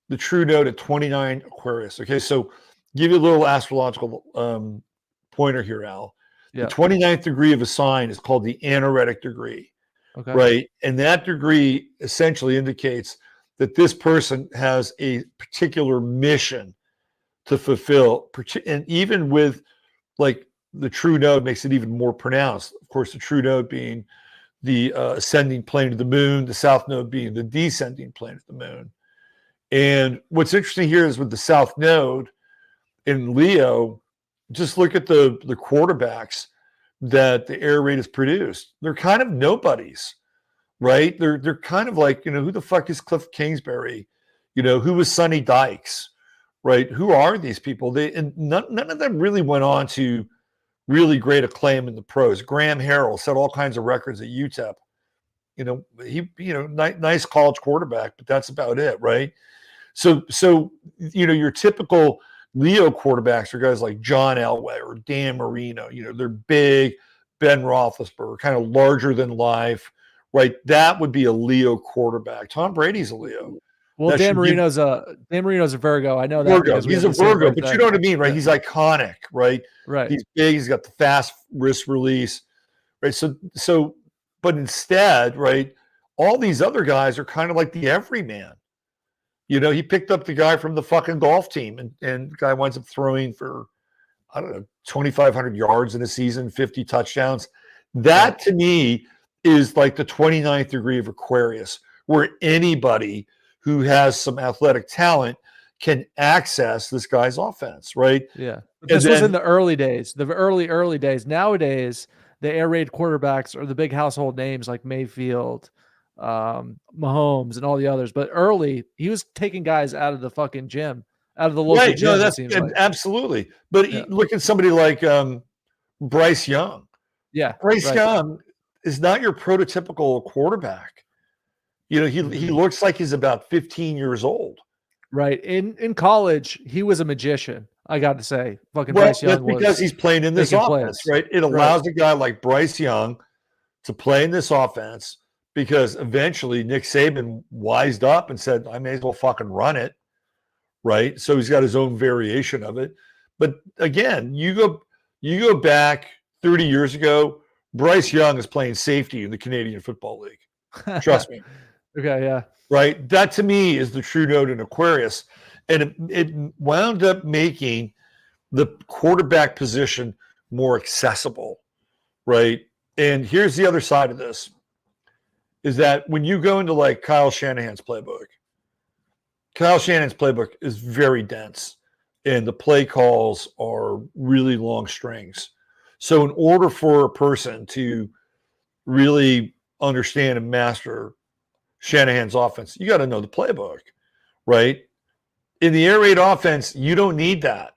C: the true node at 29 Aquarius. Okay, so give you a little astrological pointer here, Al.
B: Yeah.
C: The 29th degree of a sign is called the anaretic degree,
B: okay.
C: Right? And that degree essentially indicates that this person has a particular mission to fulfill. And even with like the true node makes it even more pronounced. Of course, the true node being the ascending plane of the moon, the south node being the descending plane of the moon. And what's interesting here is with the south node in Leo, just look at the quarterbacks that the air raid has produced. They're kind of nobodies, right? They're kind of like, who the fuck is Cliff Kingsbury? Who was Sonny Dykes, right? Who are these people? And none of them really went on to really great acclaim in the pros. Graham Harrell set all kinds of records at UTEP. Nice college quarterback, but that's about it, right? So your typical Leo quarterbacks are guys like John Elway or Dan Marino. They're big, Ben Roethlisberger, kind of larger than life, right? That would be a Leo quarterback. Tom Brady's a Leo.
B: Well, Dan Marino's a Virgo. I know that.
C: Virgo. He's a Virgo, but you know what I mean, right? Yeah. He's iconic, right?
B: Right.
C: He's big. He's got the fast wrist release, right? So, but instead, right, all these other guys are kind of like the everyman. He picked up the guy from the fucking golf team, and the guy winds up throwing for, I don't know, 2,500 yards in a season, 50 touchdowns. That to me is like the 29th degree of Aquarius, where anybody who has some athletic talent can access this guy's offense, right?
B: Yeah. But this was in the early days, the early days. Nowadays, the air raid quarterbacks are the big household names like Mayfield, Mahomes, and all the others. But early, he was taking guys out of the fucking gym, out of the local gym.
C: No, that's absolutely. But look at somebody like Bryce Young.
B: Yeah.
C: Bryce Young is not your prototypical quarterback. He looks like he's about 15 years old.
B: Right. In college, he was a magician. I got to say, Bryce Young was
C: because he's playing in this offense, right? It allows a guy like Bryce Young to play in this offense because eventually Nick Saban wised up and said, I may as well fucking run it, right? So he's got his own variation of it. But again, you go back 30 years ago, Bryce Young is playing safety in the Canadian Football League. Trust me.
B: Okay, yeah.
C: Right? That to me is the true node in Aquarius. And it wound up making the quarterback position more accessible, right? And here's the other side of this, is that when you go into like Kyle Shanahan's playbook is very dense, and the play calls are really long strings. So in order for a person to really understand and master Shanahan's offense, you got to know the playbook, right? In the air raid offense, you don't need that.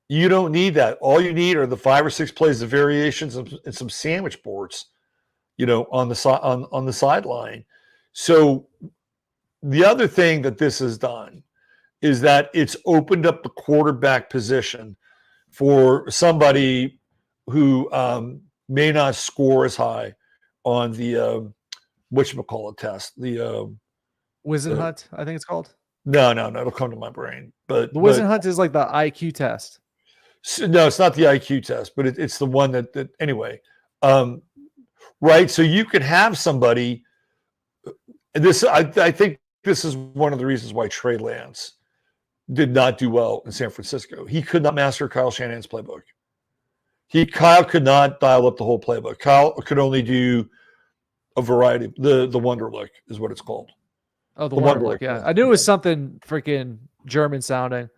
C: You don't need that. All you need are the 5 or 6 plays of variations and some sandwich boards, on the sideline. So the other thing that this has done is that it's opened up the quarterback position for somebody who may not score as high on the whatchamacallit test. The
B: Wizenhunt, I think it's called.
C: No, it'll come to my brain. But
B: The Wizenhunt is like the IQ test.
C: No, it's not the IQ test, but it's the one that anyway. Right. So you could have somebody. I think this is one of the reasons why Trey Lance did not do well in San Francisco. He could not master Kyle Shanahan's playbook. Kyle could not dial up the whole playbook. Kyle could only do a variety. The Wonderlic is what it's called.
B: Oh, the Wonderlic. Yeah, I knew it was something freaking German sounding.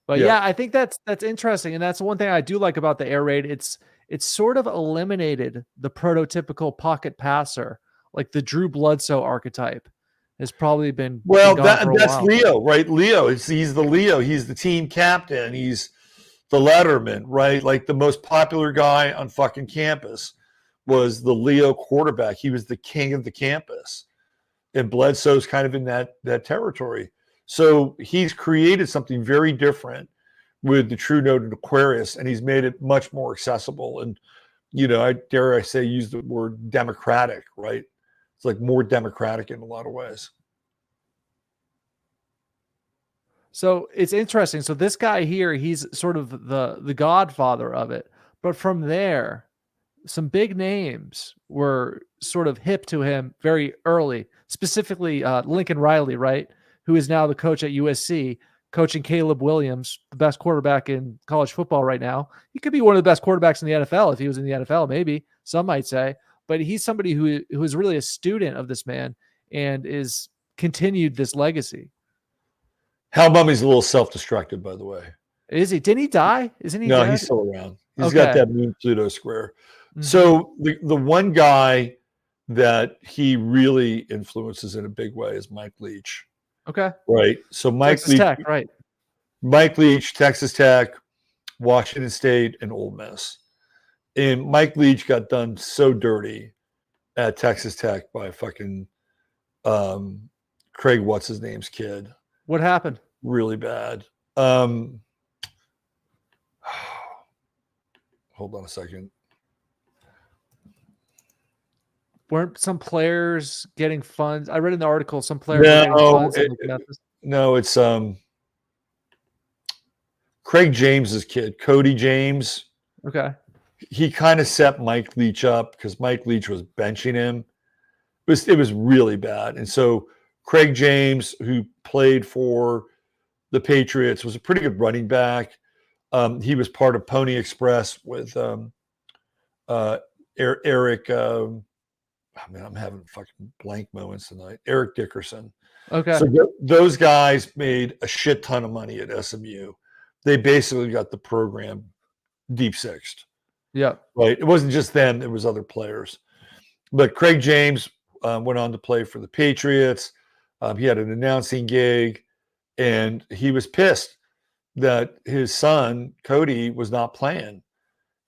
B: But yeah, I think that's interesting, and that's one thing I do like about the air raid. It's sort of eliminated the prototypical pocket passer, like the Drew Bledsoe archetype has probably been
C: that's Leo, right? Leo, he's the Leo. He's the team captain. He's the letterman, right? Like the most popular guy on fucking campus was the Leo quarterback. He was the king of the campus, and Bledsoe's kind of in that territory. So he's created something very different with the true node in Aquarius, and he's made it much more accessible. And, I dare say use the word democratic, right? It's like more democratic in a lot of ways.
B: So it's interesting. So this guy here, he's sort of the godfather of it. But from there, some big names were sort of hip to him very early, specifically Lincoln Riley, right? Who is now the coach at USC, coaching Caleb Williams, the best quarterback in college football right now. He could be one of the best quarterbacks in the NFL if he was in the NFL, maybe, some might say. But he's somebody who is really a student of this man and is continued this legacy.
C: Hal Mumme's a little self-destructive, by the way.
B: Is he? Didn't he die? Isn't he?
C: No,
B: dead?
C: He's still around. He's got that moon Pluto square. Mm-hmm. So the one guy that he really influences in a big way is Mike Leach.
B: Okay.
C: Right. So
B: Texas Tech, right.
C: Mike Leach, Texas Tech, Washington State, and Ole Miss. And Mike Leach got done so dirty at Texas Tech by fucking Craig what's his name's kid.
B: What happened?
C: Really bad. Hold on a second.
B: Weren't some players getting funds? I read in the article some players were getting funds.
C: No, it's Craig James's kid, Cody James.
B: Okay.
C: He kind of set Mike Leach up because Mike Leach was benching him. It was really bad. And so Craig James, who played for the Patriots, was a pretty good running back. He was part of Pony Express with Eric. I'm having fucking blank moments tonight. Eric Dickerson.
B: Okay.
C: So those guys made a shit ton of money at SMU. They basically got the program deep sixed.
B: Yeah.
C: Right. It wasn't just them. It was other players. But Craig James went on to play for the Patriots. He had an announcing gig, and he was pissed that his son, Cody, was not playing.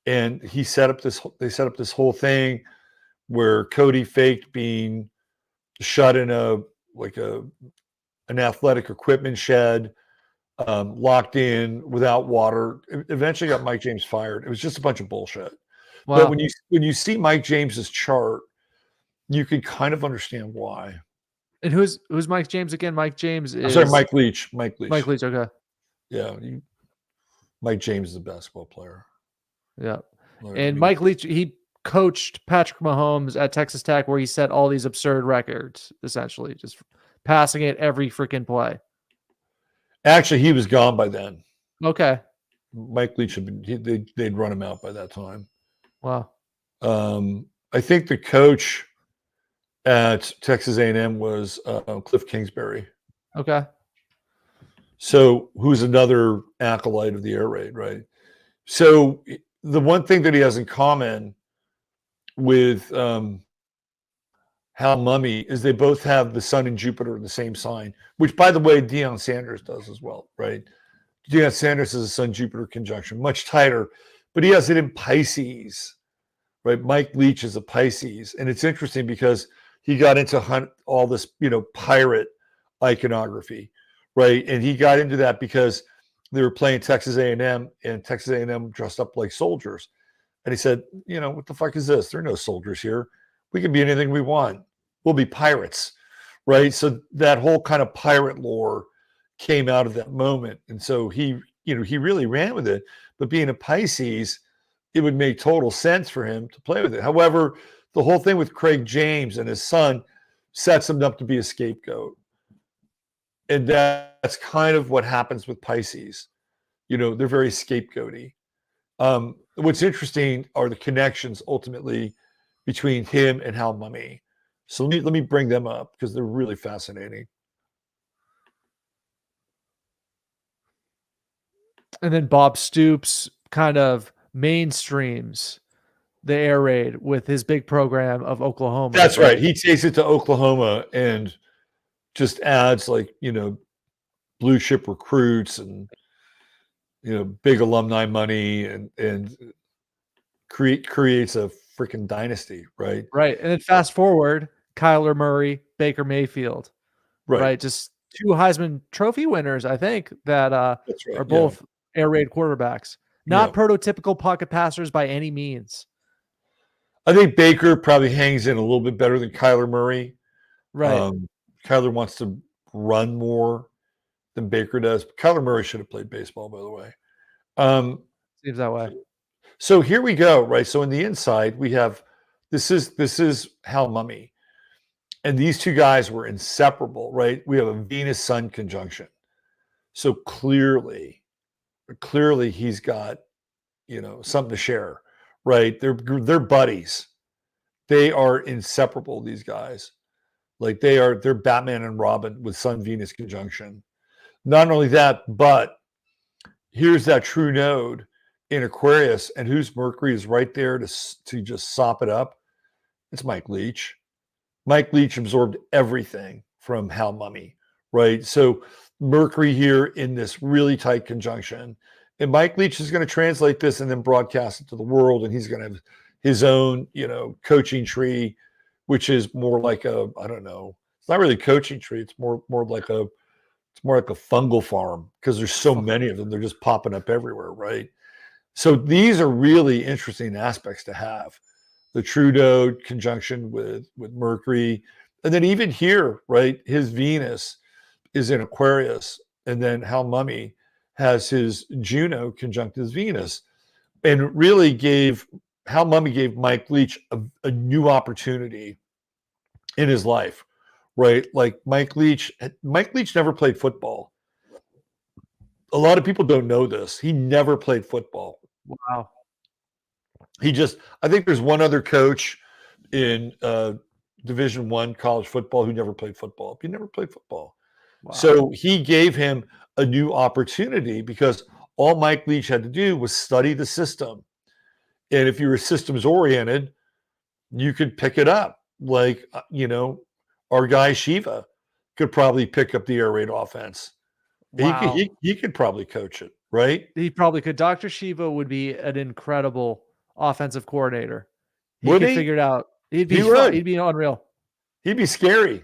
C: And they set up this whole thing where Cody faked being shut in an athletic equipment shed, locked in without water. It eventually got Mike James fired. It was just a bunch of bullshit. Wow. But when you see Mike James's chart, you can kind of understand why.
B: And who's Mike James again? Mike James is
C: Mike Leach.
B: Mike Leach, okay.
C: Yeah. Mike James is a basketball player.
B: Yeah.
C: Like,
B: And Mike Leach, he coached Patrick Mahomes at Texas Tech, where he set all these absurd records, essentially, just passing it every freaking play.
C: actually, he was gone by then.
B: Okay.
C: Mike Leach had been, they'd run him out by that time.
B: Wow.
C: I think the coach at Texas A&M was Cliff Kingsbury.
B: Okay.
C: So who's another acolyte of the air raid, right? So the one thing that he has in common with Hal Mumme is they both have the sun and Jupiter in the same sign, which, by the way, Deion Sanders does as well, right? Deion Sanders is a sun-Jupiter conjunction, much tighter, but he has it in Pisces, right? Mike Leach is a Pisces, and it's interesting because he got into all this, pirate iconography, right? And he got into that because they were playing Texas A&M, and Texas A&M dressed up like soldiers. And he said, what the fuck is this? There are no soldiers here. We can be anything we want. We'll be pirates, right? So that whole kind of pirate lore came out of that moment. And so he really ran with it. But being a Pisces, it would make total sense for him to play with it. However, the whole thing with Craig James and his son sets him up to be a scapegoat. And that's kind of what happens with Pisces. They're very scapegoaty. What's interesting are the connections ultimately between him and Hal Mumme. So let me bring them up because they're really fascinating.
B: And then Bob Stoops kind of mainstreams the air raid with his big program of Oklahoma.
C: That's right. He takes it to Oklahoma and just adds blue chip recruits and big alumni money and creates a freaking dynasty, right?
B: Right. And then fast forward, Kyler Murray, Baker Mayfield. Right. Just two Heisman Trophy winners, I think, that are both air raid quarterbacks. Not prototypical pocket passers by any means.
C: I think Baker probably hangs in a little bit better than Kyler Murray.
B: Right.
C: Kyler wants to run more than Baker does. Kyler Murray should have played baseball, by the way.
B: Seems that way.
C: So here we go, right? So in the inside, we have this is Hal Mumme. And these two guys were inseparable, right? We have a Venus-Sun conjunction. So clearly he's got, something to share, right? They're buddies. They are inseparable, these guys. Like they're Batman and Robin with Sun-Venus conjunction. Not only that, but here's that true node in Aquarius, and whose Mercury is right there to just sop it up? It's Mike Leach. Mike Leach absorbed everything from Hal Mumme, right? So Mercury here in this really tight conjunction. And Mike Leach is going to translate this and then broadcast it to the world. And he's going to have his own, coaching tree, which is more like I don't know. It's not really a coaching tree. It's more like a fungal farm because there's so many of them. They're just popping up everywhere, right? So these are really interesting aspects to have. The true node conjunction with Mercury. And then even here, right, his Venus is in Aquarius. And then Hal Mumme has his Juno conjunct his Venus. And really Hal Mumme gave Mike Leach a new opportunity in his life, right? Like Mike Leach never played football. A lot of people don't know this. He never played football.
B: Wow.
C: I think there's one other coach in Division I college football who never played football. He never played football. Wow. So he gave him a new opportunity because all Mike Leach had to do was study the system. And if you were systems oriented, you could pick it up. Like, our guy Shiva could probably pick up the air raid offense. Wow. He could probably coach it, right?
B: He probably could. Dr. Shiva would be an incredible offensive coordinator. He
C: would
B: could
C: he?
B: figure it out. He'd be unreal.
C: He'd be scary.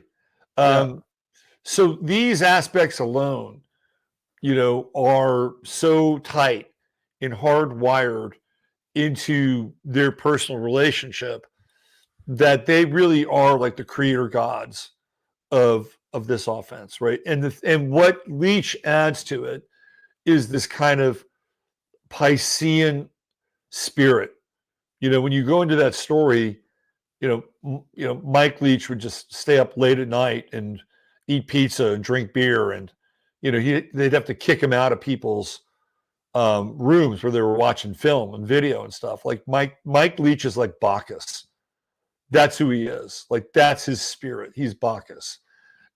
C: So these aspects alone, are so tight and hardwired into their personal relationship that they really are like the creator gods of this offense, right? And what Leach adds to it is this kind of Piscean spirit. When you go into that story, Mike Leach would just stay up late at night and eat pizza and drink beer, and they'd have to kick him out of people's rooms where they were watching film and video and stuff. Like Mike Leach is like Bacchus. That's who he is. Like, that's his spirit. He's Bacchus.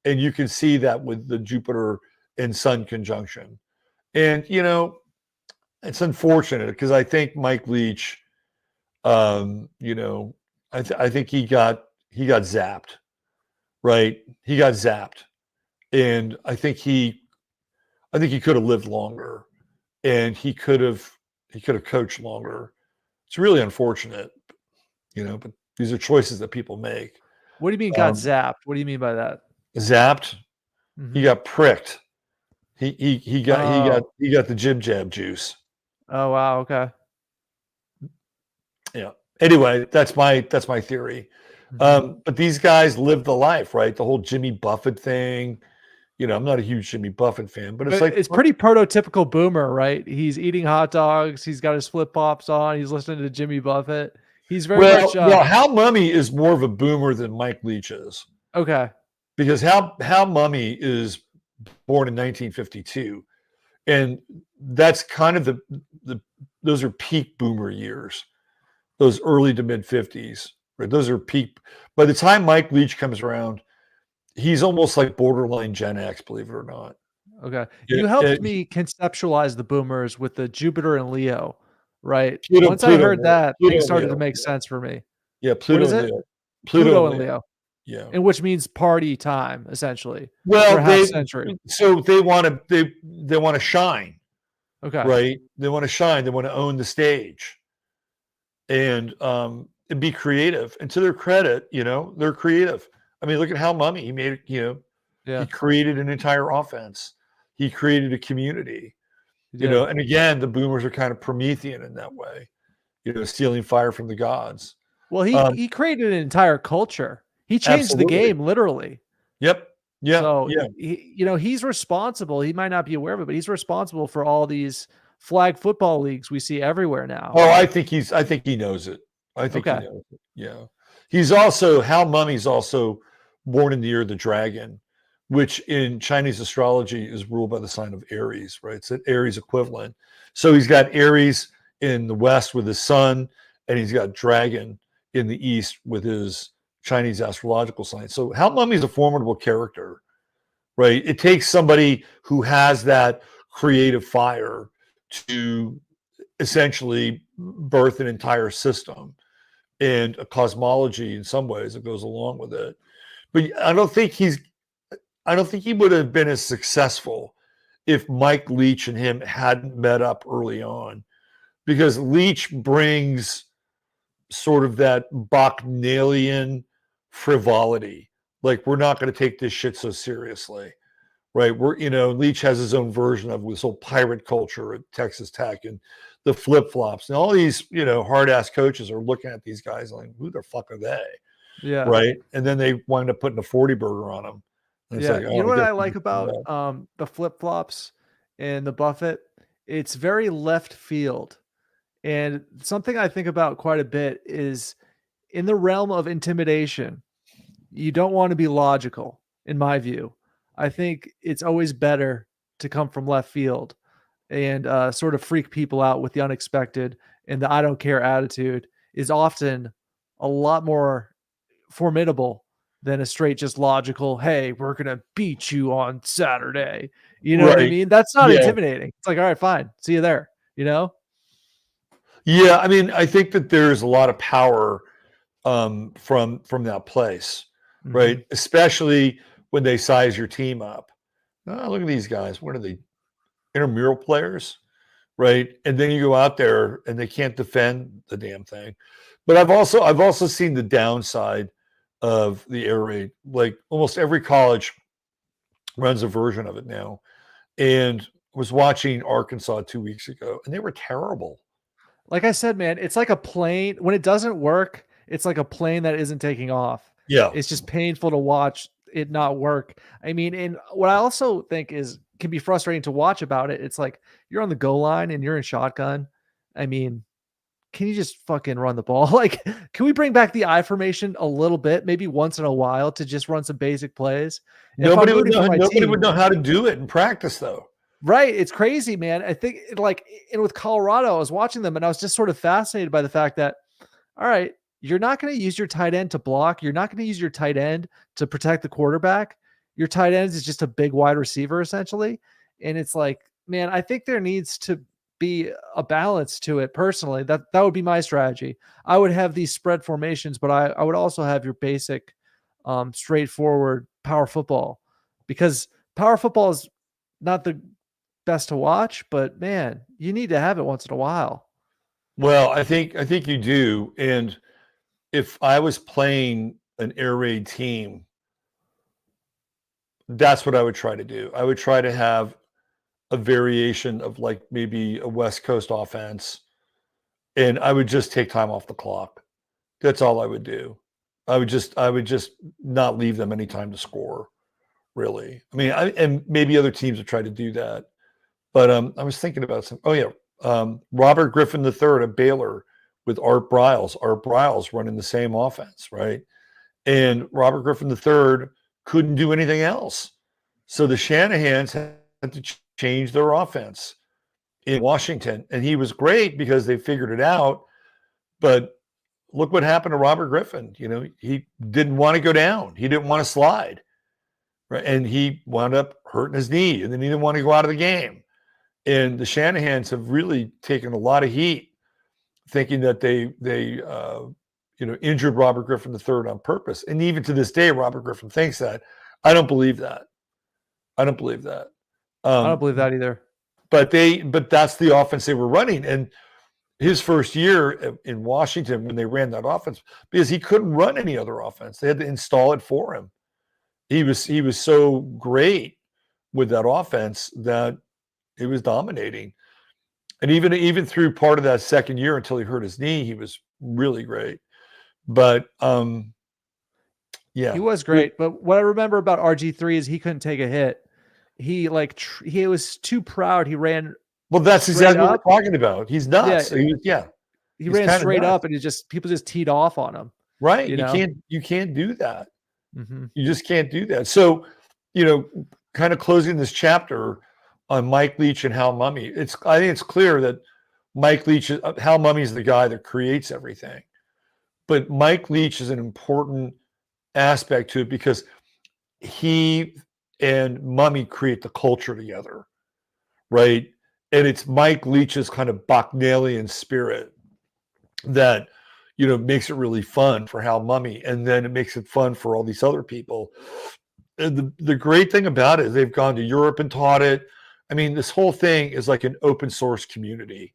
C: And you can see that with the Jupiter and Sun conjunction. And, it's unfortunate because I think Mike Leach, I think he got zapped, right? He got zapped. And I think he could have lived longer, and he could have coached longer. It's really unfortunate, but these are choices that people make.
B: What do you mean got zapped? What do you mean by that?
C: Zapped? He got pricked. He got the jib jab juice.
B: Oh wow, okay.
C: Yeah. Anyway, that's my theory. But these guys live the life, right? The whole Jimmy Buffett thing. I'm not a huge Jimmy Buffett fan, but
B: it's pretty prototypical boomer, right? He's eating hot dogs. He's got his flip flops on. He's listening to Jimmy Buffett. He's very much.
C: Hal Mumme is more of a boomer than Mike Leach is.
B: Okay.
C: Because Hal Mumme is born in 1952, and that's kind of those are peak boomer years. Those early to mid 50s, right? Those are peak. By the time Mike Leach comes around, he's almost like borderline Gen X, believe it or not.
B: Okay. You helped me conceptualize the boomers with the Jupiter and Leo, right? Once I heard that, things started to make sense for me.
C: Yeah,
B: Pluto and Leo. Pluto and Leo.
C: Yeah.
B: And which means party time, essentially.
C: Well,
B: for half century.
C: So they want to shine.
B: Okay.
C: Right? They want to shine. They want to own the stage. And be creative. And to their credit, they're creative. I mean, look at Hal Mumme. He made it, he created an entire offense. He created a community, and again, the boomers are kind of Promethean in that way, stealing fire from the gods.
B: Well, he created an entire culture. He changed the game, literally.
C: Yep. Yeah.
B: So, he's responsible. He might not be aware of it, but he's responsible for all these flag football leagues we see everywhere now.
C: Oh, I think he knows it. I think he knows it. Yeah. Hal Mumme's also born in the year of the dragon, which in Chinese astrology is ruled by the sign of Aries, right? It's an Aries equivalent. So he's got Aries in the west with his sun, and he's got dragon in the east with his Chinese astrological sign. So Hal Mumme is a formidable character, right? It takes somebody who has that creative fire to essentially birth an entire system and a cosmology in some ways that goes along with it. But I don't think he would have been as successful if Mike Leach and him hadn't met up early on, because Leach brings sort of that Bacchanalian frivolity. Like, we're not going to take this shit so seriously, right? Leach has his own version of this whole pirate culture at Texas Tech and the flip-flops, and all these, hard-ass coaches are looking at these guys like, who the fuck are they?
B: Yeah.
C: Right. And then they wind up putting a 40 burger on them.
B: Yeah. Like, you know what I like about the flip-flops and the Buffett? It's very left field. And something I think about quite a bit is in the realm of intimidation, you don't want to be logical, in my view. I think it's always better to come from left field and sort of freak people out with the unexpected, and the I don't care attitude is often a lot more formidable than a straight just logical, hey, we're going to beat you on Saturday. You know what I mean? That's not intimidating. It's like, all right, fine. See you there, Yeah.
C: I mean, I think that there's a lot of power from that place, right? Especially when they size your team up. Oh, look at these guys. What are they? Intramural players, right? And then you go out there and they can't defend the damn thing. But I've also seen the downside of the air raid. Like, almost every college runs a version of it now. And was watching Arkansas 2 weeks ago, and they were terrible.
B: Like I said, man, it's like a plane. When it doesn't work, it's like a plane that isn't taking off.
C: Yeah.
B: It's just painful to watch it not work. I mean, and what I also think can be frustrating to watch about it. It's like you're on the goal line and you're in shotgun. I mean, can you just fucking run the ball? Like, can we bring back the I formation a little bit, maybe once in a while, to just run some basic plays? If I'm
C: Nobody would
B: rooting
C: know.
B: for my
C: Nobody
B: team,
C: would know how to do it in practice, though.
B: right? It's crazy, man. I think like, and with Colorado, I was watching them and I was just sort of fascinated by the fact that, all right, you're not going to use your tight end to block. You're not going to use your tight end to protect the quarterback. Your tight end is just a big wide receiver, essentially. And it's like, man, I think there needs to be a balance to it personally. That would be my strategy. I would have these spread formations, but I would also have your basic, straightforward power football, because power football is not the best to watch, but man, you need to have it once in a while.
C: Well, I think you do. And if I was playing an air raid team, that's what I would try to do. I would try to have a variation of like maybe a West Coast offense, and I would just take time off the clock. That's all I would do. I would just not leave them any time to score, really. I mean, and maybe other teams would try to do that. But I was thinking about some. Oh yeah, Robert Griffin III of Baylor with Art Briles. Art Briles running the same offense, right? And Robert Griffin III couldn't do anything else, so the Shanahans had to change their offense in Washington, and he was great because they figured it out. But look what happened to Robert Griffin. You know, he didn't want to go down. He didn't want to slide, right? And he wound up hurting his knee, and then he didn't want to go out of the game. And the Shanahans have really taken a lot of heat, thinking that they injured Robert Griffin III on purpose. And even to this day, Robert Griffin thinks that. I don't believe that. I don't believe that.
B: I don't believe that either.
C: But that's the offense they were running. And his first year in Washington, when they ran that offense, because he couldn't run any other offense, they had to install it for him. He was so great with that offense that it was dominating. And even through part of that second year until he hurt his knee, he was really great. But yeah,
B: he was great. But what I remember about RG3 is he couldn't take a hit. He he was too proud. He ran.
C: Well, that's exactly what we're talking about. He's nuts.
B: Yeah, he ran straight up, and people just teed off on him.
C: Right. You can't do that.
B: Mm-hmm.
C: You just can't do that. So, kind of closing this chapter on Mike Leach and Hal Mumme, I think it's clear that Hal Mumme is the guy that creates everything. But Mike Leach is an important aspect to it because he and Mumme create the culture together, right? And it's Mike Leach's kind of Bacchanalian spirit that, makes it really fun for Hal Mumme, and then it makes it fun for all these other people. And the great thing about it is they've gone to Europe and taught it. I mean, this whole thing is like an open source community.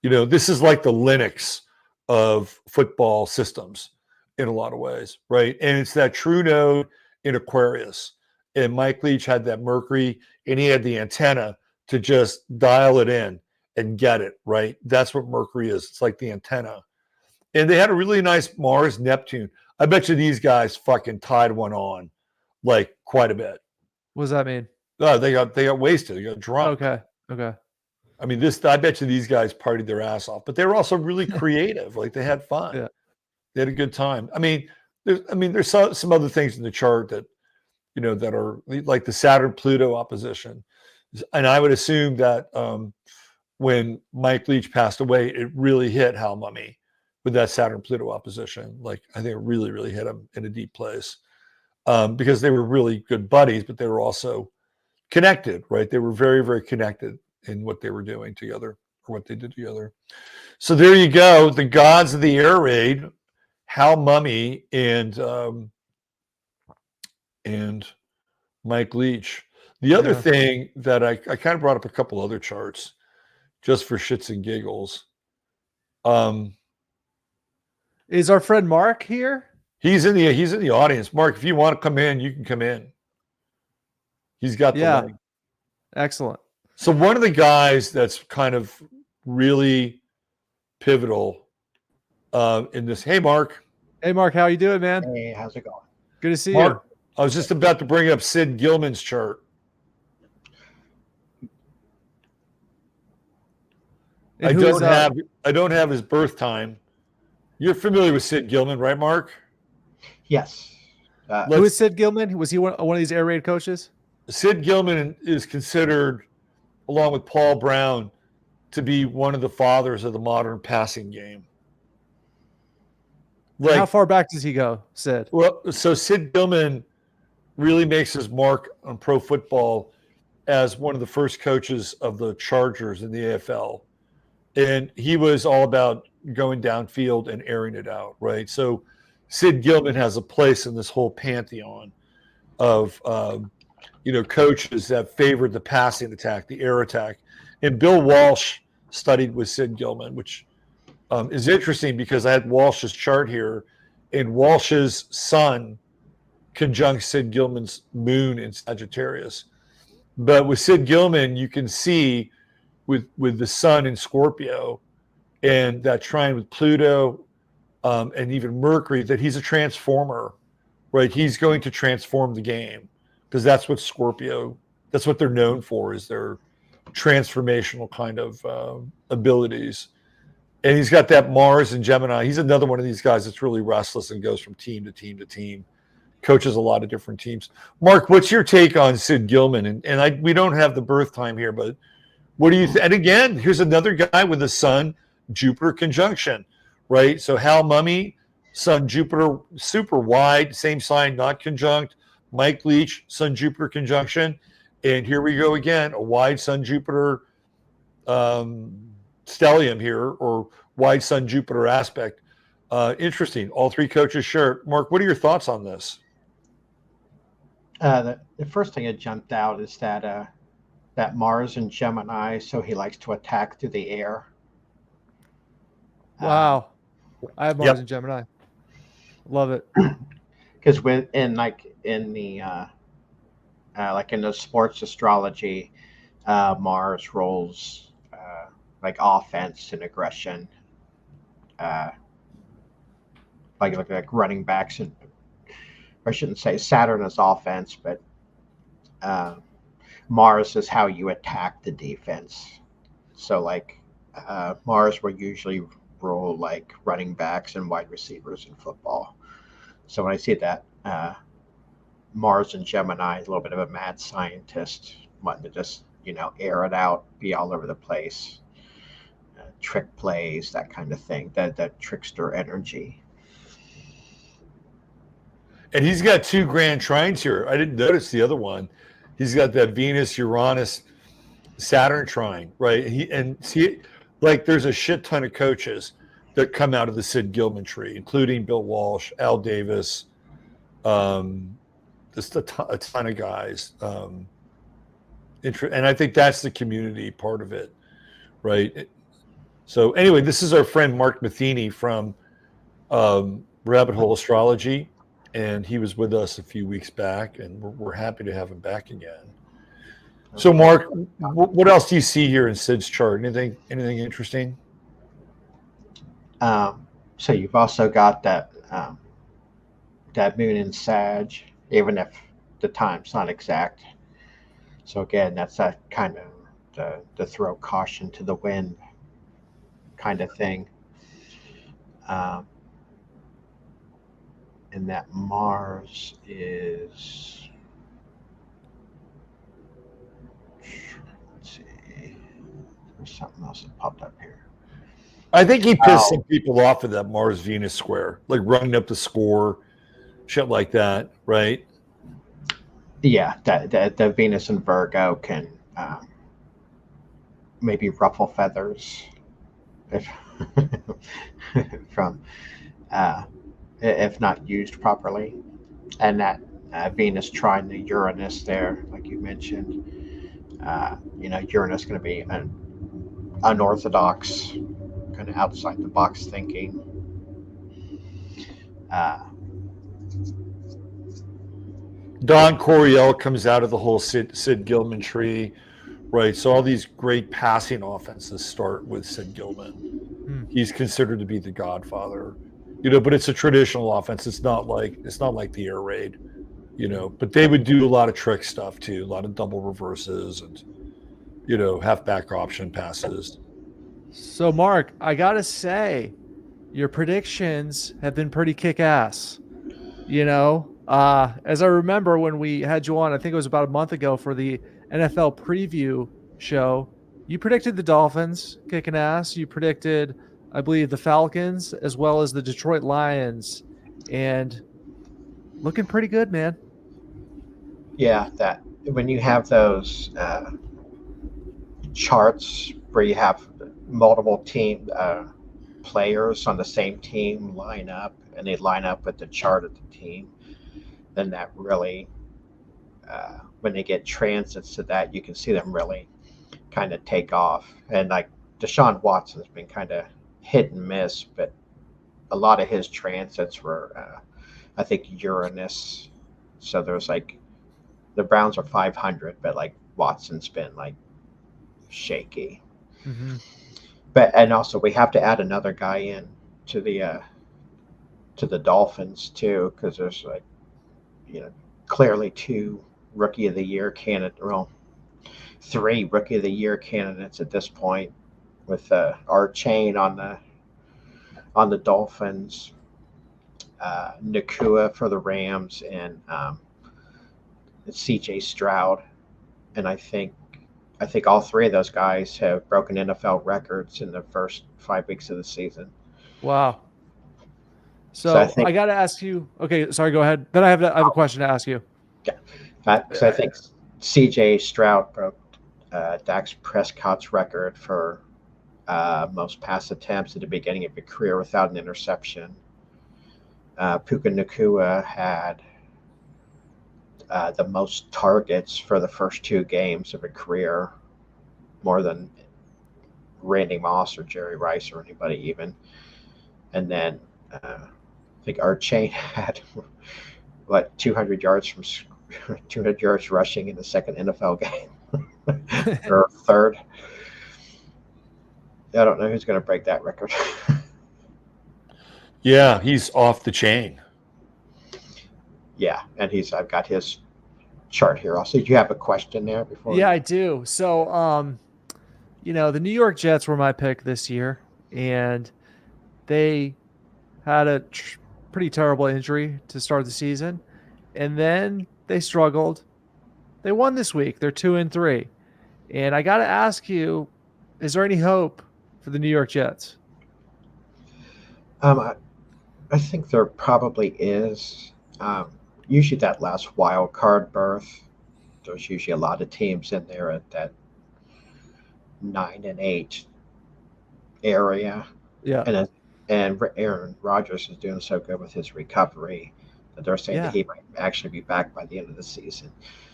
C: This is like the Linux of football systems in a lot of ways, right? And it's that true node in Aquarius. And Mike Leach had that Mercury, and he had the antenna to just dial it in and get it, right? That's what Mercury is. It's like the antenna. And they had a really nice Mars Neptune. I bet you these guys fucking tied one on like quite a bit.
B: What does that mean?
C: They got wasted. They got drunk.
B: Okay.
C: I mean, I bet you these guys partied their ass off, but they were also really creative. Like they had fun.
B: Yeah.
C: They had a good time. I mean, there's some other things in the chart that, that are like the Saturn-Pluto opposition. And I would assume that when Mike Leach passed away, it really hit Hal Mumme with that Saturn-Pluto opposition. Like I think it really, really hit him in a deep place because they were really good buddies, but they were also connected, right? They were very, very connected in what they were doing together or what they did together. So there you go. The gods of the air raid, Hal Mumme and Mike Leach. The other thing that I kind of brought up a couple other charts just for shits and giggles.
B: Is our friend Mark here?
C: He's in the audience. Mark, if you want to come in, you can come in. He's got the link.
B: Excellent.
C: So one of the guys that's kind of really pivotal in this. Hey, Mark.
B: Hey, Mark, how you doing, man?
D: Hey, how's it going?
B: Good to see
C: Mark, I was just about to bring up Sid Gillman's chart.
B: And
C: I
B: who is,
C: don't have his birth time. You're familiar with Sid Gillman, right, Mark?
D: Yes.
B: who is Sid Gillman? Was he one of these air raid coaches?
C: Sid Gillman is considered, along with Paul Brown, to be one of the fathers of the modern passing game.
B: How far back does he go, Sid?
C: Well, so Sid Gillman really makes his mark on pro football as one of the first coaches of the Chargers in the AFL. And he was all about going downfield and airing it out, right? So Sid Gillman has a place in this whole pantheon of, coaches that favored the passing attack, the air attack. And Bill Walsh studied with Sid Gillman, which is interesting because I had Walsh's chart here, and Walsh's sun conjunct Sid Gillman's moon in Sagittarius. But with Sid Gillman, you can see with the sun in Scorpio and that trine with Pluto and even Mercury, that he's a transformer, right? He's going to transform the game because that's what Scorpio, that's what they're known for, is their transformational kind of abilities. And he's got that Mars and Gemini. He's another one of these guys that's really restless and goes from team to team to team, coaches a lot of different teams. Mark, what's your take on Sid Gillman? We don't have the birth time here, but what do you think? And again, here's another guy with the Sun Jupiter conjunction, right? So Hal Mumme, Sun Jupiter, super wide, same sign, not conjunct. Mike Leach, Sun Jupiter conjunction. And here we go again, a wide Sun Jupiter stellium here, or wide Sun Jupiter aspect. Interesting. All three coaches share. Mark, what are your thoughts on this?
D: The first thing that jumped out is that Mars and Gemini, so he likes to attack through the air.
B: Wow. I have Mars and Gemini. Love it.
D: Because in the sports astrology, Mars rolls like offense and aggression, like running backs, and I shouldn't say Saturn is offense, but Mars is how you attack the defense. So Mars will usually roll like running backs and wide receivers in football. So when I see that Mars and Gemini, a little bit of a mad scientist, wanting to just air it out, be all over the place, trick plays, that kind of thing, that trickster energy.
C: And he's got two grand trines here. I didn't notice the other one. He's got that Venus, Uranus, Saturn trine, right? There's a shit ton of coaches that come out of the Sid Gillman tree, including Bill Walsh, Al Davis, just a ton of guys. And I think that's the community part of it, right? So anyway, this is our friend Mark Metheny from Rabbit Hole Astrology, and he was with us a few weeks back, and we're happy to have him back again. So Mark, what else do you see here in Sid's chart? Anything interesting?
D: So you've also got that moon in Sag, even if the time's not exact. So again, that's that kind of the throw caution to the wind kind of thing. And that Mars is, let's see, there's something else that popped up here.
C: I think he pissed some people off with that Mars Venus square, like running up the score, shit like that, right?
D: Yeah, the Venus and Virgo can maybe ruffle feathers if not used properly. And that Venus trine the Uranus there, like you mentioned, Uranus going to be an unorthodox, kind of outside the box thinking.
C: Don Coryell comes out of the whole Sid Gillman tree, right? So all these great passing offenses start with Sid Gillman. He's considered to be the godfather, but it's a traditional offense. It's not like the air raid, but they would do a lot of trick stuff too, a lot of double reverses and, halfback option passes.
B: So, Mark, I gotta say, your predictions have been pretty kick-ass. As I remember when we had you on, I think it was about a month ago for the NFL preview show, you predicted the Dolphins kicking ass. You predicted, I believe, the Falcons as well as the Detroit Lions, and looking pretty good, man.
D: Yeah, that when you have those charts where you have multiple team players on the same team line up, and they line up with the chart of the team, then that really, when they get transits to that, you can see them really kind of take off. And like Deshaun Watson's been kind of hit and miss, but a lot of his transits were, I think, Uranus. So there's like the Browns are 500, but like Watson's been like shaky.
B: Mm-hmm.
D: And also we have to add another guy in to the Dolphins too, because there's like, clearly two Rookie of the Year candidates, well, three Rookie of the Year candidates at this point, with our chain on the Dolphins, Nakua for the Rams, and C.J. Stroud, and I think all three of those guys have broken NFL records in the first 5 weeks of the season.
B: Wow.
D: So
B: I got to ask you. Okay, sorry. Go ahead. Then I have a question to ask you.
D: Yeah, so I think C.J. Stroud broke Dak Prescott's record for most pass attempts at the beginning of a career without an interception. Puka Nakua had the most targets for the first 2 games of a career, more than Randy Moss or Jerry Rice or anybody even. And then I think Archain had 200 yards from 200 yards rushing in the second NFL game or third. I don't know who's going to break that record.
C: Yeah, he's off the chain.
D: Yeah, and I've got his chart here. Also, do you have a question there before?
B: Yeah, I do. So, the New York Jets were my pick this year, and they had a pretty terrible injury to start the season, and then they struggled. They won this week. They're 2-3, and I got to ask you, is there any hope for the New York Jets?
D: I think there probably is. Usually that last wild card berth, there's usually a lot of teams in there at that 9-8 area.
B: Yeah.
D: And Aaron Rodgers is doing so good with his recovery that they're saying that he might actually be back by the end of the season.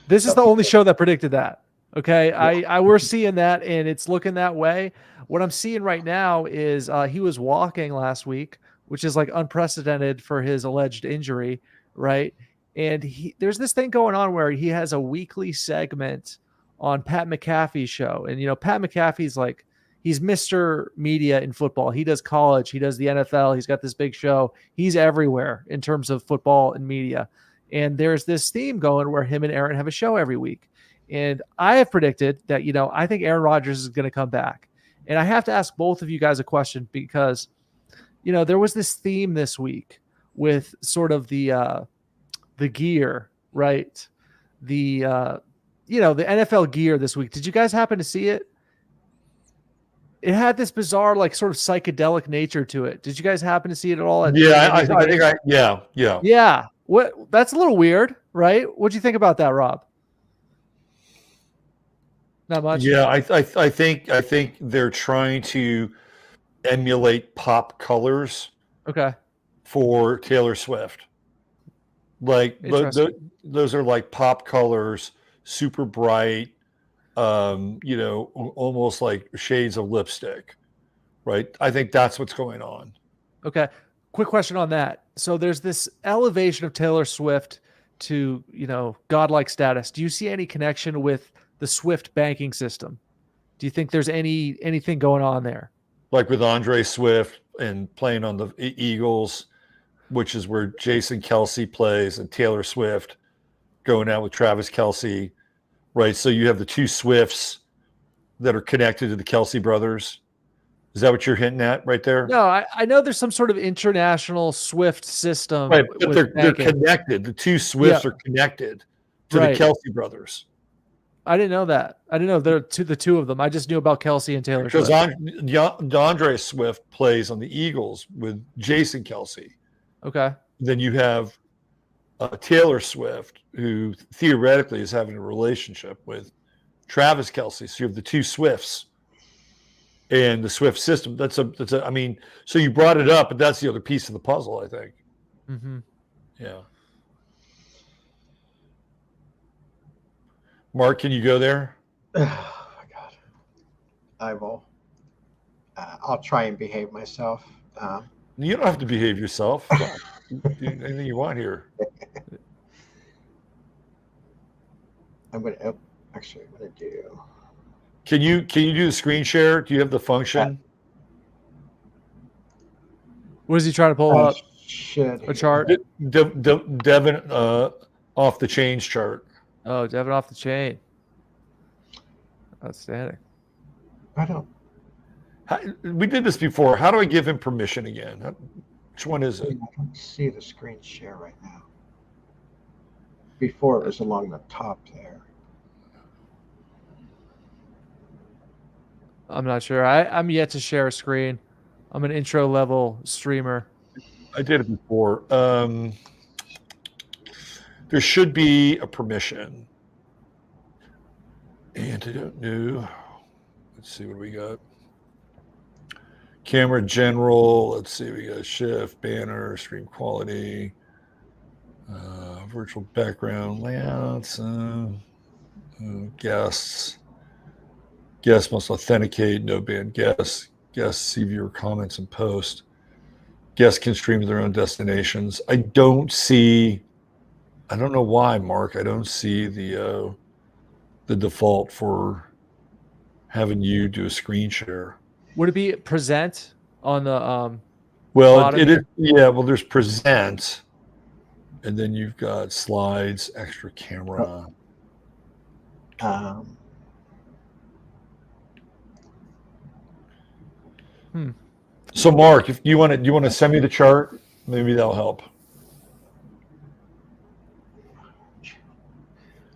B: This is the only show that predicted that. Okay. Yeah. We're seeing that, and it's looking that way. What I'm seeing right now is he was walking last week, which is like unprecedented for his alleged injury, right? And there's this thing going on where he has a weekly segment on Pat McAfee's show. And, Pat McAfee's like, he's Mr. Media in football. He does college. He does the NFL. He's got this big show. He's everywhere in terms of football and media. And there's this theme going where him and Aaron have a show every week. And I have predicted that, I think Aaron Rodgers is going to come back. And I have to ask both of you guys a question because, there was this theme this week with sort of the gear, right? The NFL gear this week. Did you guys happen to see it? It had this bizarre, like, sort of psychedelic nature to it. Did you guys happen to see it at all? Yeah. What? That's a little weird, right? What'd you think about that, Rob? Not much.
C: Yeah, I think they're trying to emulate pop colors.
B: Okay.
C: For Taylor Swift. Like those are like pop colors, super bright, almost like shades of lipstick, right? I think that's what's going on.
B: Okay. Quick question on that. So there's this elevation of Taylor Swift to, godlike status. Do you see any connection with the Swift banking system? Do you think there's anything going on there?
C: Like with Andre Swift and playing on the Eagles, which is where Jason Kelsey plays, and Taylor Swift going out with Travis Kelce, right? So you have the two Swifts that are connected to the Kelce brothers. Is that what you're hinting at right there?
B: No, I know there's some sort of international SWIFT system,
C: Right, but
B: with
C: they're
B: banking.
C: connected. The two Swifts
B: Yeah.
C: are connected to
B: Right.
C: the Kelce brothers.
B: I didn't know that. I didn't know there are the two of them. I just knew about Kelce and Taylor
C: Because
B: Swift.
C: DeAndre Swift plays on the Eagles with Jason Kelce.
B: Okay.
C: Then you have Taylor Swift, who theoretically is having a relationship with Travis Kelce. So you have the two Swifts and the Swift system. I mean, so you brought it up, but that's the other piece of the puzzle, I think.
B: Mm-hmm.
C: Yeah. Mark, can you go there?
D: Oh my God. I will. I'll try and behave myself.
C: You don't have to behave yourself. Do anything you want here.
D: I'm going to do.
C: Can you do the screen share? Do you have the function?
B: What is he trying to pull up?
D: Should
B: A chart?
C: Devin off the chains chart.
B: Oh, Devin off the chain. Outstanding.
D: I don't.
C: We did this before. How do I give him permission again? Which one is it?
D: I don't see the screen share right now. Before it was along the top there.
B: I'm not sure. I'm yet to share a screen. I'm an intro level streamer.
C: I did it before. There should be a permission. Antidote new. Let's see what we got. Camera general. Let's see. We got shift, banner, stream quality, virtual background layouts, guests. Guests must authenticate, no ban guests. Guests see viewer comments and post. Guests can stream to their own destinations. I don't know why, Mark. I don't see the default for having you do a screen share.
B: Would it be present on the
C: Well,
B: bottom
C: it is.
B: here?
C: Yeah. Well, there's present, and then you've got slides, extra camera. So, Mark, if you want to send me the chart, maybe that'll help.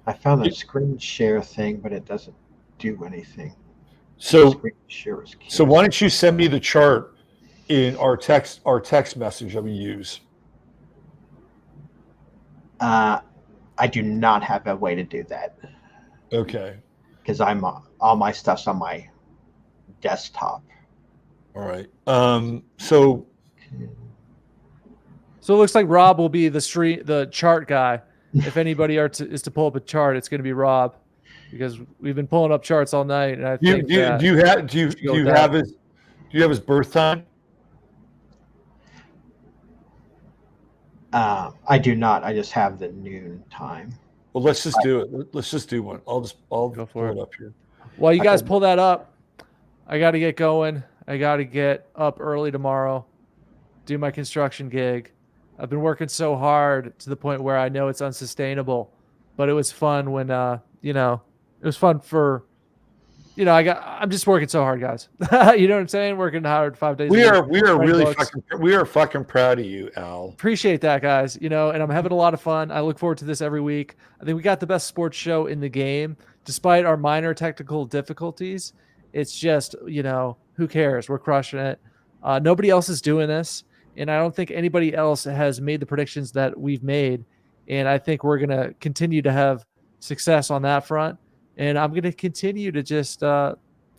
D: I found the screen share thing, but it doesn't do anything.
C: So,
D: Screen share is
C: so why don't you send me the chart in our text message that we use?
D: I do not have a way to do that
C: Okay.
D: because all my stuff's on my desktop.
C: All right. So
B: So it looks like Rob will be the chart guy. If anybody is to pull up a chart, it's going to be Rob, because we've been pulling up charts all night. And I think
C: do you have his birth time?
D: I do not. I just have the noon time.
C: Well, let's just do it. Let's just do one. I'll
B: Go for
C: pull
B: it
C: it up here.
B: While you guys pull that up, I got to get going. I got to get up early tomorrow, do my construction gig. I've been working so hard to the point where I know it's unsustainable, but it was fun when, it was fun for, I'm just working so hard, guys. You know what I'm saying? Working hard 5 days a week.
C: We are fucking proud of you, Al.
B: Appreciate that, guys. And I'm having a lot of fun. I look forward to this every week. I think we got the best sports show in the game, despite our minor technical difficulties. It's just, who cares? We're crushing it. Nobody else is doing this, and I don't think anybody else has made the predictions that we've made. And I think we're going to continue to have success on that front. And I'm going to continue to just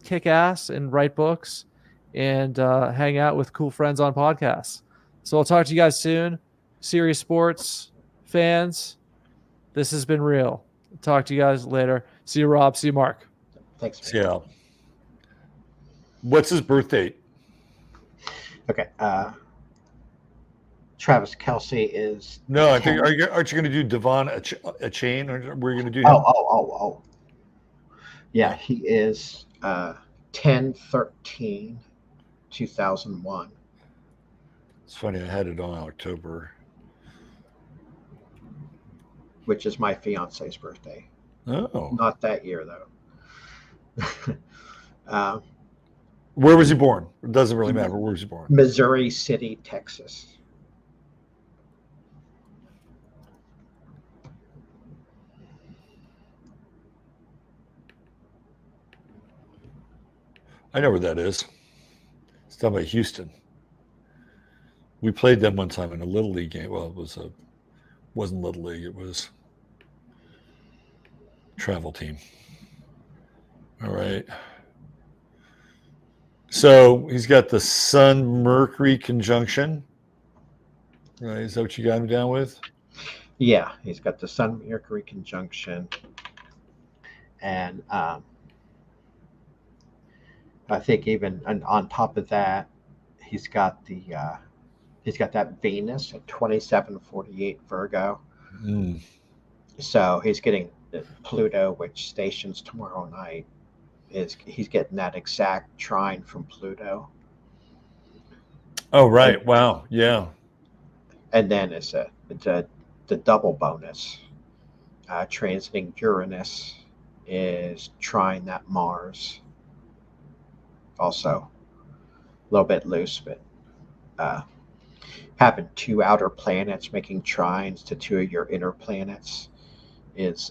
B: kick ass and write books and hang out with cool friends on podcasts. So I'll talk to you guys soon. Sirius Sports fans, this has been real. Talk to you guys later. See you, Rob. See you, Mark.
D: Thanks.
C: Yeah. What's his birth date?
D: Okay. Travis Kelce is.
C: No, I think aren't you going to do Devon a chain, or we're going to do him?
D: Oh. Yeah, he is 10/13/2001.
C: It's funny, I had it on October.
D: which is my fiance's birthday.
C: Oh.
D: Not that year though.
C: Where was he born? It doesn't really matter. Where was he born?
D: Missouri City, Texas.
C: I know where that is. It's down by Houston. We played them one time in a Little League game. Well, wasn't Little League. It was travel team. All right. So he's got the Sun-Mercury conjunction. Right? Is that what you got him down with?
D: Yeah, he's got the Sun-Mercury conjunction, and I think even on top of that, he's got that Venus at 2748 Virgo.
C: Mm.
D: So he's getting Pluto, which stations tomorrow night. He's getting that exact trine from Pluto.
C: Oh, right. Wow. Yeah.
D: And then it's the double bonus. Transiting Uranus is trine that Mars. Also, a little bit loose, but having two outer planets making trines to two of your inner planets is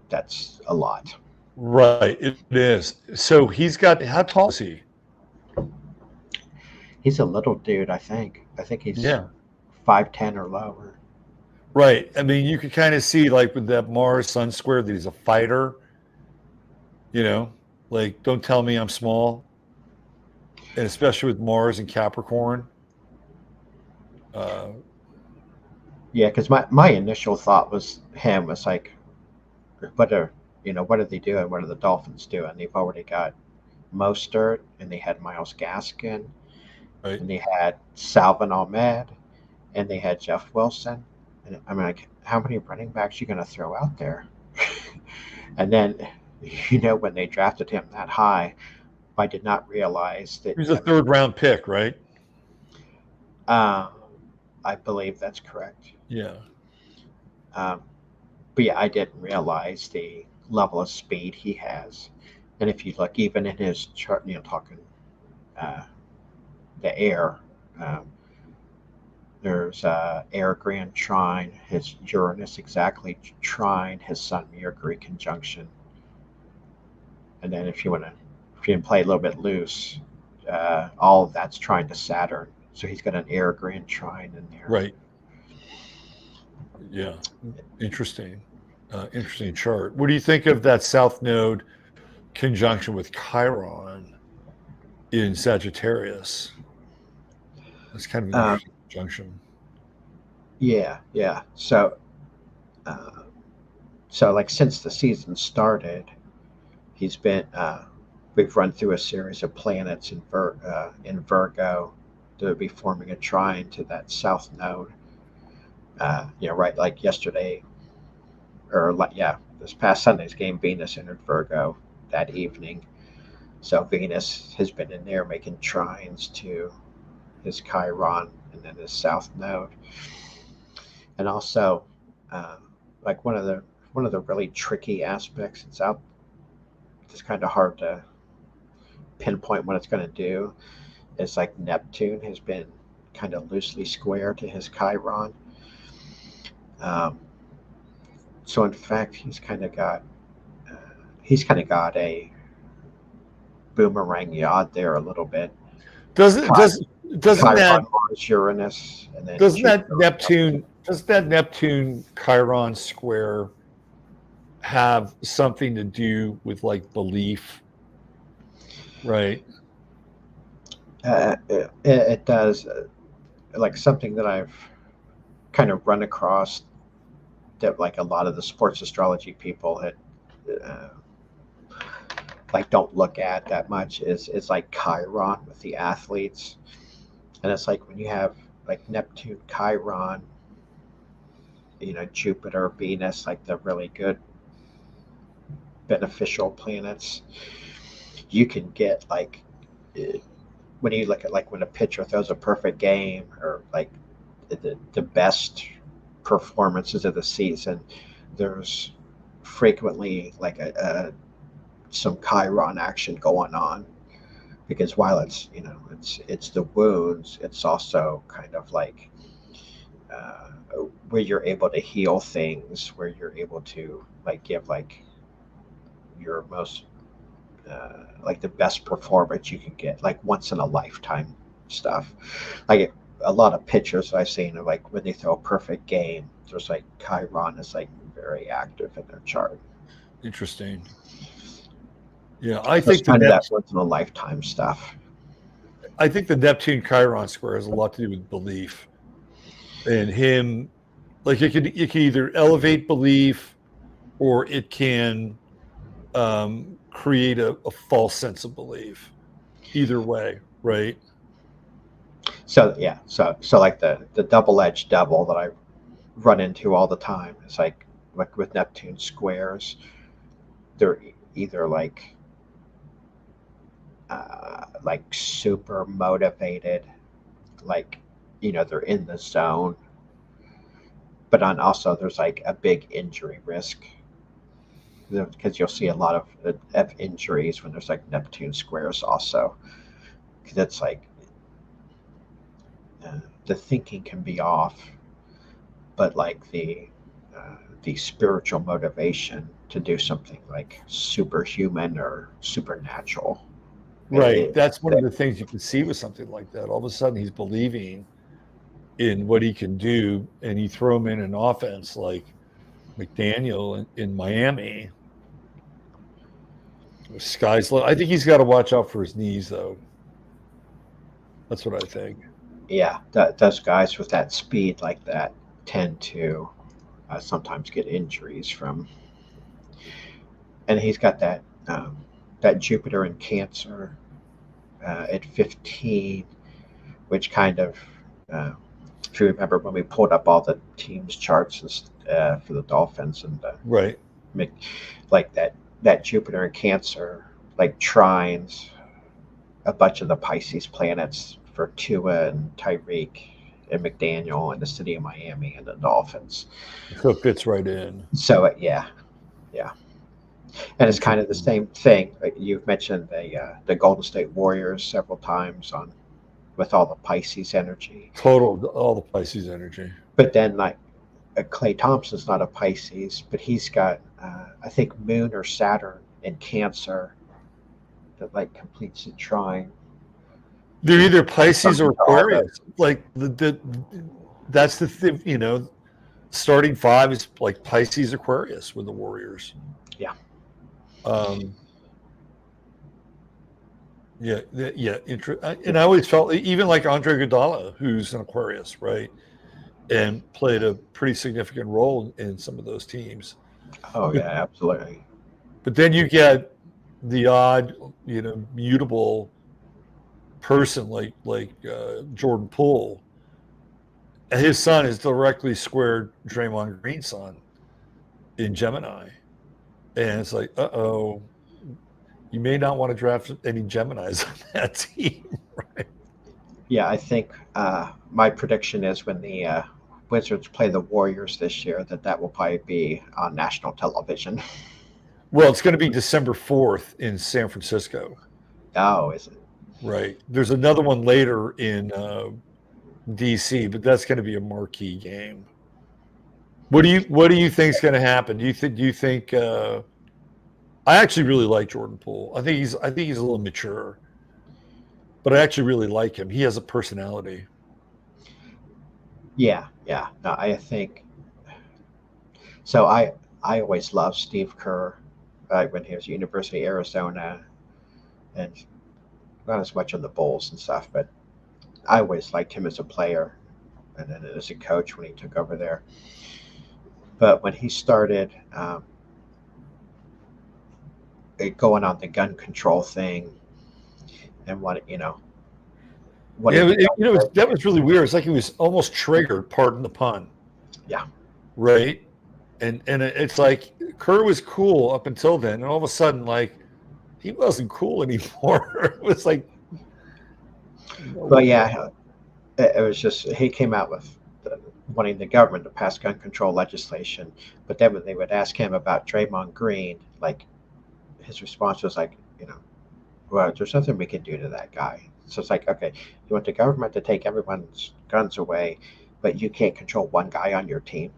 D: that's a lot.
C: Right. It is. So he's got, how tall is he?
D: He's a little dude, I think. I think he's
C: Yeah.
D: 5'10" or lower.
C: Right. I mean, you could kind of see, like, with that Mars Sun square, that he's a fighter. You know, like, don't tell me I'm small. And especially with Mars and Capricorn.
D: Yeah, because my initial thought was like, what are they doing? What are the Dolphins doing? They've already got Mostert, and they had Miles Gaskin,
C: Right.
D: and they had Salvin Ahmed, and they had Jeff Wilson. And I'm like, how many running backs are you going to throw out there? And then, when they drafted him that high, I did not realize that
C: He was a third-round pick, right?
D: I believe that's correct.
C: Yeah.
D: But yeah, I didn't realize the level of speed he has. And if you look, even in his chart, talking the air, there's air grand trine, his Uranus exactly trine, his Sun Mercury conjunction. And then if you can play a little bit loose, all of that's trine to Saturn. So he's got an air grand trine in there.
C: Right. Yeah. Interesting. Interesting chart. What do you think of that South Node conjunction with Chiron in Sagittarius? That's kind of an interesting conjunction.
D: Yeah. So like since the season started, he's been we've run through a series of planets in Virgo that would be forming a trine to that South Node. Right, like yesterday, this past Sunday's game, Venus entered Virgo that evening. So Venus has been in there making trines to his Chiron and then his South Node. And also, like one of the really tricky aspects, it's kind of hard to pinpoint what it's going to do. It's like Neptune has been kind of loosely square to his Chiron. So in fact, he's kind of got a boomerang yod there a little bit.
C: Doesn't
D: Chiron,
C: that
D: Mars, Uranus, and then
C: doesn't that Neptune Chiron square have something to do with like belief, right?
D: It does. Like something that I've kind of run across that like a lot of the sports astrology people had like don't look at that much is like Chiron with the athletes. And it's like when you have like Neptune, Chiron, Jupiter, Venus, like the really good beneficial planets, you can get like when you look at like when a pitcher throws a perfect game or like the best performances of the season, there's frequently like some Chiron action going on, because while it's it's the wounds, it's also kind of like where you're able to heal things, where you're able to like give like your most like the best performance you can get, like once in a lifetime stuff. Like a lot of pitchers I've seen of like when they throw a perfect game, there's like Chiron is like very active in their chart.
C: Interesting. Yeah, I
D: So it's
C: think the
D: kind of that once in a lifetime stuff.
C: I think the Neptune Chiron square has a lot to do with belief, and him, like it can either elevate belief, or it can create a false sense of belief. Either way, right?
D: So yeah, so like the double-edged devil that I run into all the time is like with Neptune squares, they're either like super motivated, like they're in the zone, but also there's like a big injury risk, because you'll see a lot of injuries when there's like Neptune squares also, because it's like the thinking can be off, but like the spiritual motivation to do something like superhuman or supernatural.
C: Right. That's one of the things you can see with something like that. All of a sudden, he's believing in what he can do, and you throw him in an offense like McDaniel in Miami. Sky's low. I think he's got to watch out for his knees, though. That's what I think.
D: Yeah, those guys with that speed like that tend to sometimes get injuries from. And he's got that Jupiter in Cancer at 15, which kind of, if you remember when we pulled up all the teams' charts for the Dolphins, and
C: right,
D: like that Jupiter in Cancer like trines a bunch of the Pisces planets for Tua and Tyreek and McDaniel and the city of Miami and the Dolphins.
C: So it fits right in.
D: So yeah. And it's kind of the same thing. Like you've mentioned the Golden State Warriors several times with all the Pisces energy.
C: All the Pisces energy.
D: But then like Klay Thompson's not a Pisces, but he's got I think Moon or Saturn in Cancer that like completes the trine.
C: They're either Pisces or Aquarius. Like that's the thing. Starting 5 is like Pisces Aquarius with the Warriors.
D: Yeah.
C: And I always felt even like Andre Iguodala, who's an Aquarius, right, and played a pretty significant role in some of those teams.
D: Oh yeah, absolutely.
C: But then you get the odd, mutable person like Jordan Poole. And his son is directly squared Draymond Green's son in Gemini. And it's like, uh-oh, you may not want to draft any Geminis on that team, right?
D: Yeah, I think my prediction is when the Wizards play the Warriors this year, that will probably be on national television.
C: Well, it's going to be December 4th in San Francisco.
D: Oh, is it?
C: Right. There's another one later in DC, but that's going to be a marquee game. What do you think is going to happen? Do you think I actually really like Jordan Poole. I think he's a little mature, but I actually really like him. He has a personality.
D: Yeah. No, I think so. I always loved Steve Kerr when he was at University of Arizona, and not as much on the Bulls and stuff, but I always liked him as a player, and then as a coach when he took over there. But when he started going on the gun control thing, and that
C: was really weird. It's like he was almost triggered. Pardon the pun.
D: Yeah.
C: Right. And it's like Kerr was cool up until then, and all of a sudden, like he wasn't cool anymore. It was like.
D: Well, yeah, it was just he came out with wanting the government to pass gun control legislation. But then when they would ask him about Draymond Green, like his response was like, well, there's nothing we can do to that guy. So it's like, okay, you want the government to take everyone's guns away, but you can't control one guy on your team.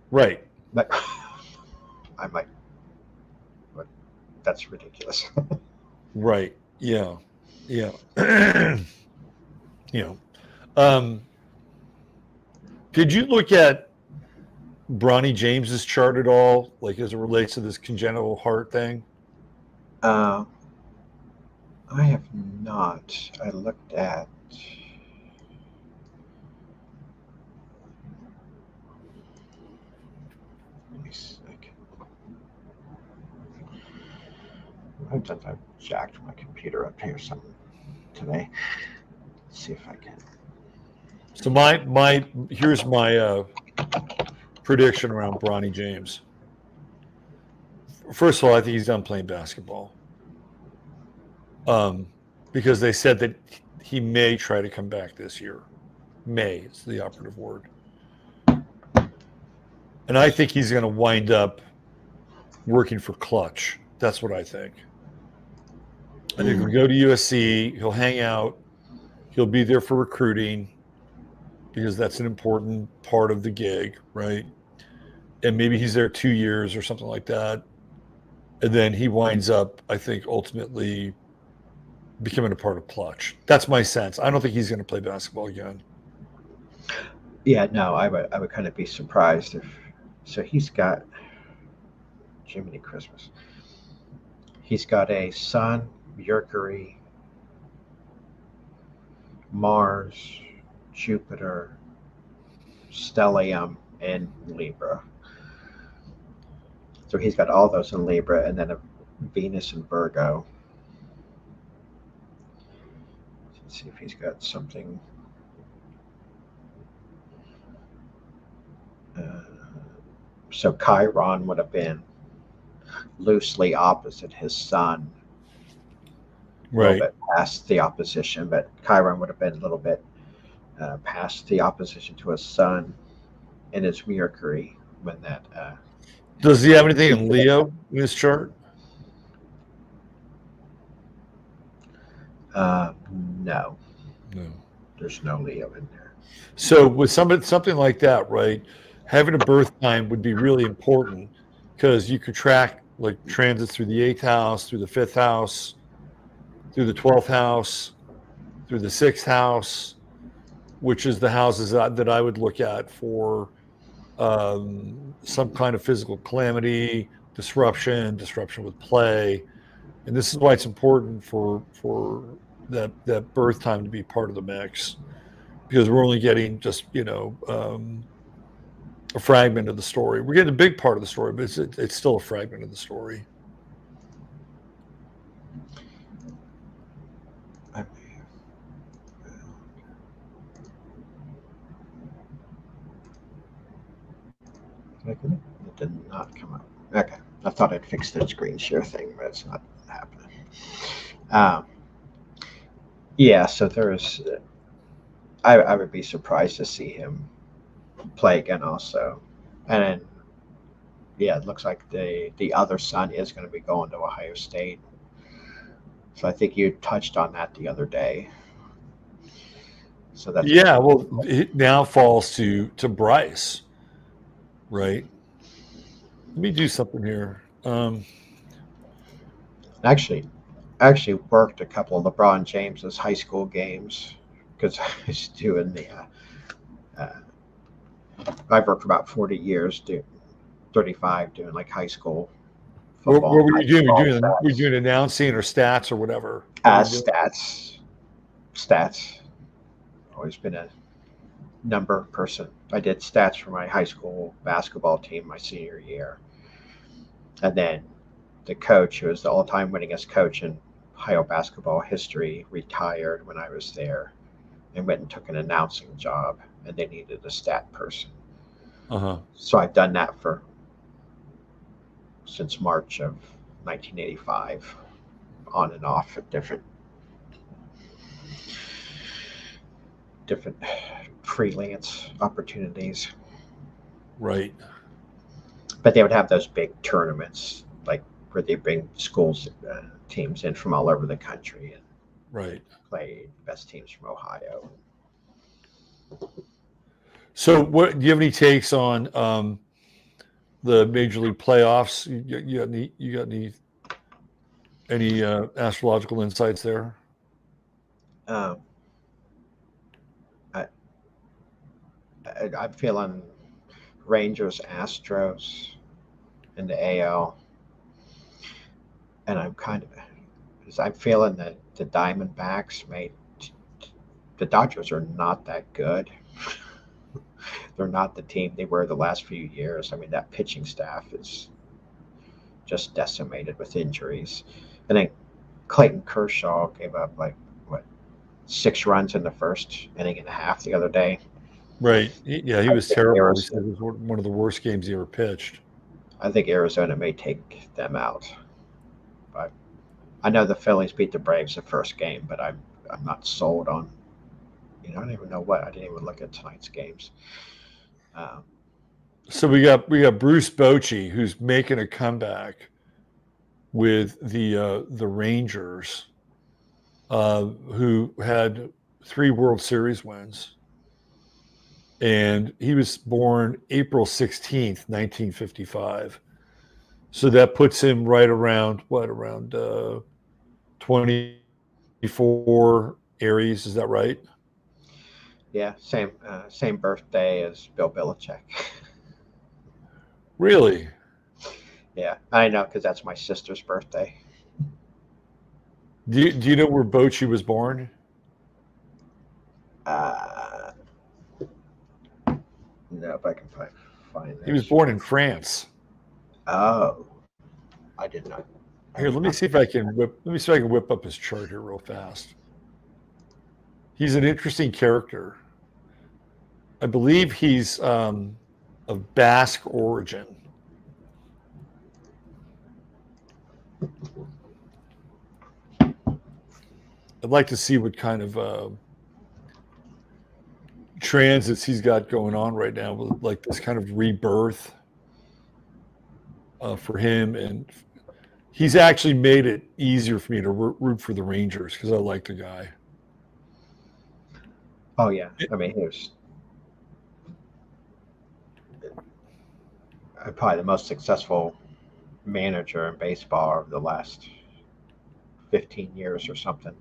C: Right.
D: But I'm like, what? That's ridiculous.
C: Right. Yeah. Yeah. Did you look at Bronny James's chart at all, like as it relates to this congenital heart thing?
D: I have not. I looked at. Let me see. I've jacked my computer up here something today. Let's see if I can.
C: So here's my prediction around Bronny James. First of all, I think he's done playing basketball. Because they said that he may try to come back this year. May is the operative word. And I think he's going to wind up working for Clutch. That's what I think. I think he'll go to USC. He'll hang out. He'll be there for recruiting because that's an important part of the gig, right? And maybe he's there 2 years or something like that. And then he winds up, I think, ultimately becoming a part of Clutch. That's my sense. I don't think he's going to play basketball again.
D: Yeah, no, I would kind of be surprised if. So he's got Jiminy Christmas. He's got a Sun, Mercury, Mars, Jupiter, Stellium, and Libra. So he's got all those in Libra, and then a Venus in Virgo. Let's see if he's got something. So Chiron would have been loosely opposite his Sun.
C: Right.
D: A little bit past the opposition, but Chiron would have been a little bit past the opposition to his Sun and his Mercury when that.
C: Does he have anything in Leo in his chart?
D: No.
C: No.
D: There's no Leo in there.
C: So with something like that, right, having a birth time would be really important because you could track like transits through the 8th house, through the 5th house, through the 12th house, through the 6th house, which is the houses that I would look at for some kind of physical calamity, disruption with play. And this is why it's important for that birth time to be part of the mix, because we're only getting just a fragment of the story. We're getting a big part of the story, but it's still a fragment of the story.
D: It did not come up. Okay, I thought I'd fix the screen share thing, but it's not happening. Yeah, so there's. I would be surprised to see him play again also, and then, yeah, it looks like the other Sun is going to be going to Ohio State. So I think you touched on that the other day. So that's
C: well, it now falls to Bryce, right? Let me do something here.
D: Actually worked a couple of LeBron James's high school games because I was doing I've worked for about 40 years, 35 doing like high school football.
C: What were you doing? Were you doing announcing or stats or whatever?
D: Stats. Always been a number person. I did stats for my high school basketball team my senior year. And then the coach, who was the all-time winningest coach in Ohio basketball history, retired when I was there and went and took an announcing job, and they needed a stat person. So I've done that since March of 1985, on and off at different freelance opportunities.
C: Right.
D: But they would have those big tournaments, like where they bring schools teams in from all over the country and
C: Right.
D: play best teams from Ohio.
C: So, what do you have any takes on the Major League playoffs? You got any astrological insights there?
D: Um, I, I'm feeling Rangers, Astros in the AL, and I'm feeling that the Diamondbacks the Dodgers are not that good. They're not the team they were the last few years. I mean, that pitching staff is just decimated with injuries. And then Clayton Kershaw gave up 6 runs in the first inning and a half the other day.
C: Right. Yeah, he was terrible. He said it was one of the worst games he ever pitched.
D: I think Arizona may take them out. But I know the Phillies beat the Braves the first game, but I'm not sold on. I don't even know what. I didn't even look at tonight's games.
C: So we got Bruce Bochy, who's making a comeback with the Rangers, who had 3 World Series wins, and he was born April 16th, 1955. So that puts him right around 24 Aries. Is that right?
D: Yeah, same birthday as Bill Belichick.
C: Really?
D: Yeah, I know because that's my sister's birthday.
C: Do you know where Bochy was born?
D: No, if I can find this.
C: He was born in France.
D: Oh, I did not.
C: Here, let me see if I can whip up his chart here real fast. He's an interesting character. I believe he's of Basque origin. I'd like to see what kind of transits he's got going on right now, with like this kind of rebirth for him, and he's actually made it easier for me to root for the Rangers because I like the guy.
D: Oh yeah, I mean he was probably the most successful manager in baseball of the last 15 years or something.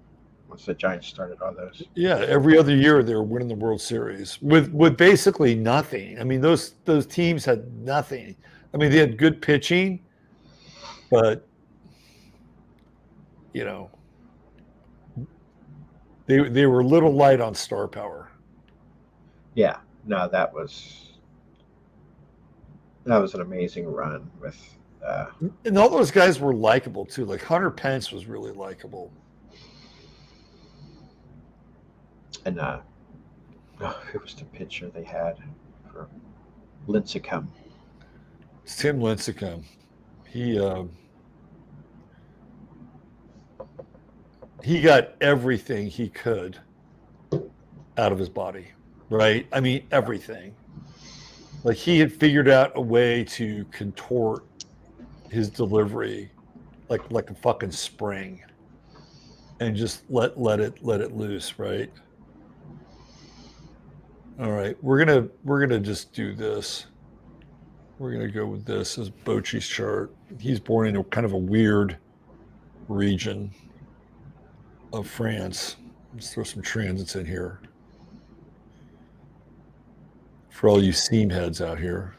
D: Once the Giants started all those.
C: Yeah, every other year they were winning the World Series with basically nothing. I mean, those teams had nothing. I mean, they had good pitching, but they were a little light on star power.
D: Yeah, no, that was an amazing run with.
C: And all those guys were likable too. Like Hunter Pence was really likable.
D: And who was the pitcher they had for Lincecum?
C: Tim Lincecum. He got everything he could out of his body, right? I mean, everything. Like he had figured out a way to contort his delivery like a fucking spring and just let it loose, right? All right, we're gonna just do this. We're gonna go with this as Bochy's chart. He's born in a kind of a weird region of France. Let's throw some transits in here for all you seam heads out here.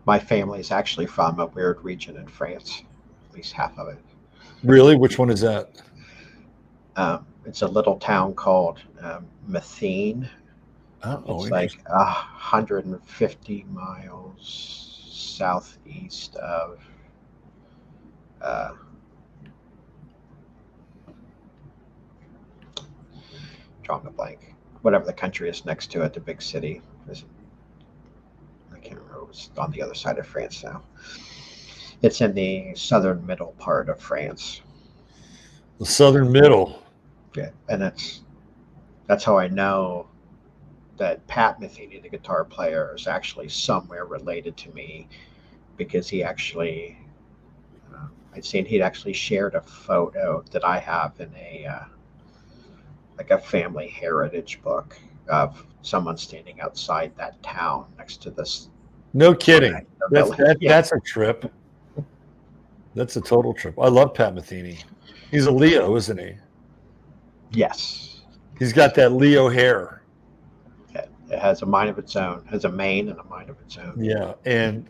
D: My family is actually from a weird region in France, at least half of it.
C: Really? Which one is that?
D: It's a little town called Metheny.
C: Oh,
D: it's like 150 miles southeast of drawing a blank. Whatever the country is next to it, the big city. I can't remember. It's on the other side of France now. It's in the southern middle part of France.
C: The southern middle.
D: Yeah, and it's That's how I know that Pat Metheny, the guitar player, is actually somewhere related to me, because he actually, I'd seen he'd actually shared a photo that I have in a like a family heritage book of someone standing outside that town next to this.
C: No kidding.
D: Yeah.
C: That's a trip. That's a total trip. I love Pat Metheny. He's a Leo, isn't he?
D: Yes.
C: He's got that Leo hair.
D: It has a mind of its own, has a mane and a mind of its own.
C: Yeah, and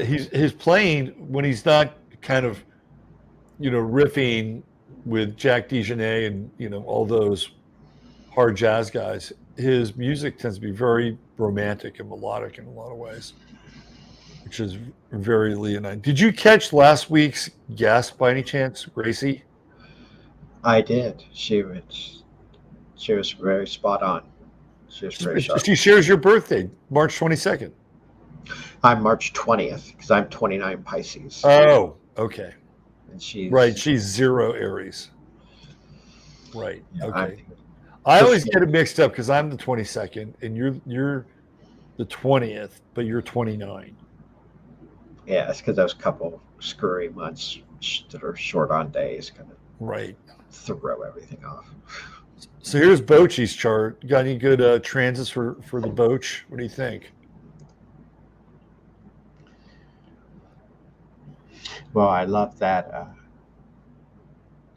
C: his playing, when he's not kind of, riffing with Jack DeJohnette and all those hard jazz guys, his music tends to be very romantic and melodic in a lot of ways, which is very Leonine. Did you catch last week's guest by any chance, Gracie?
D: I did. She was very spot on. She was very sharp.
C: She shares your birthday, March 22nd.
D: I'm March 20th because I'm 29 Pisces.
C: Oh, okay.
D: And she's
C: Right. She's 0 Aries. Right.
D: Yeah,
C: Okay. I always get it mixed up because I'm the 22nd and you're the 20th, but you're 29.
D: Yeah, it's because those couple screwy months that are short on days kind of
C: Right.
D: throw everything off.
C: So here's Bochy's chart. Got any good transits for the Boch? What do you think?
D: Well, I love that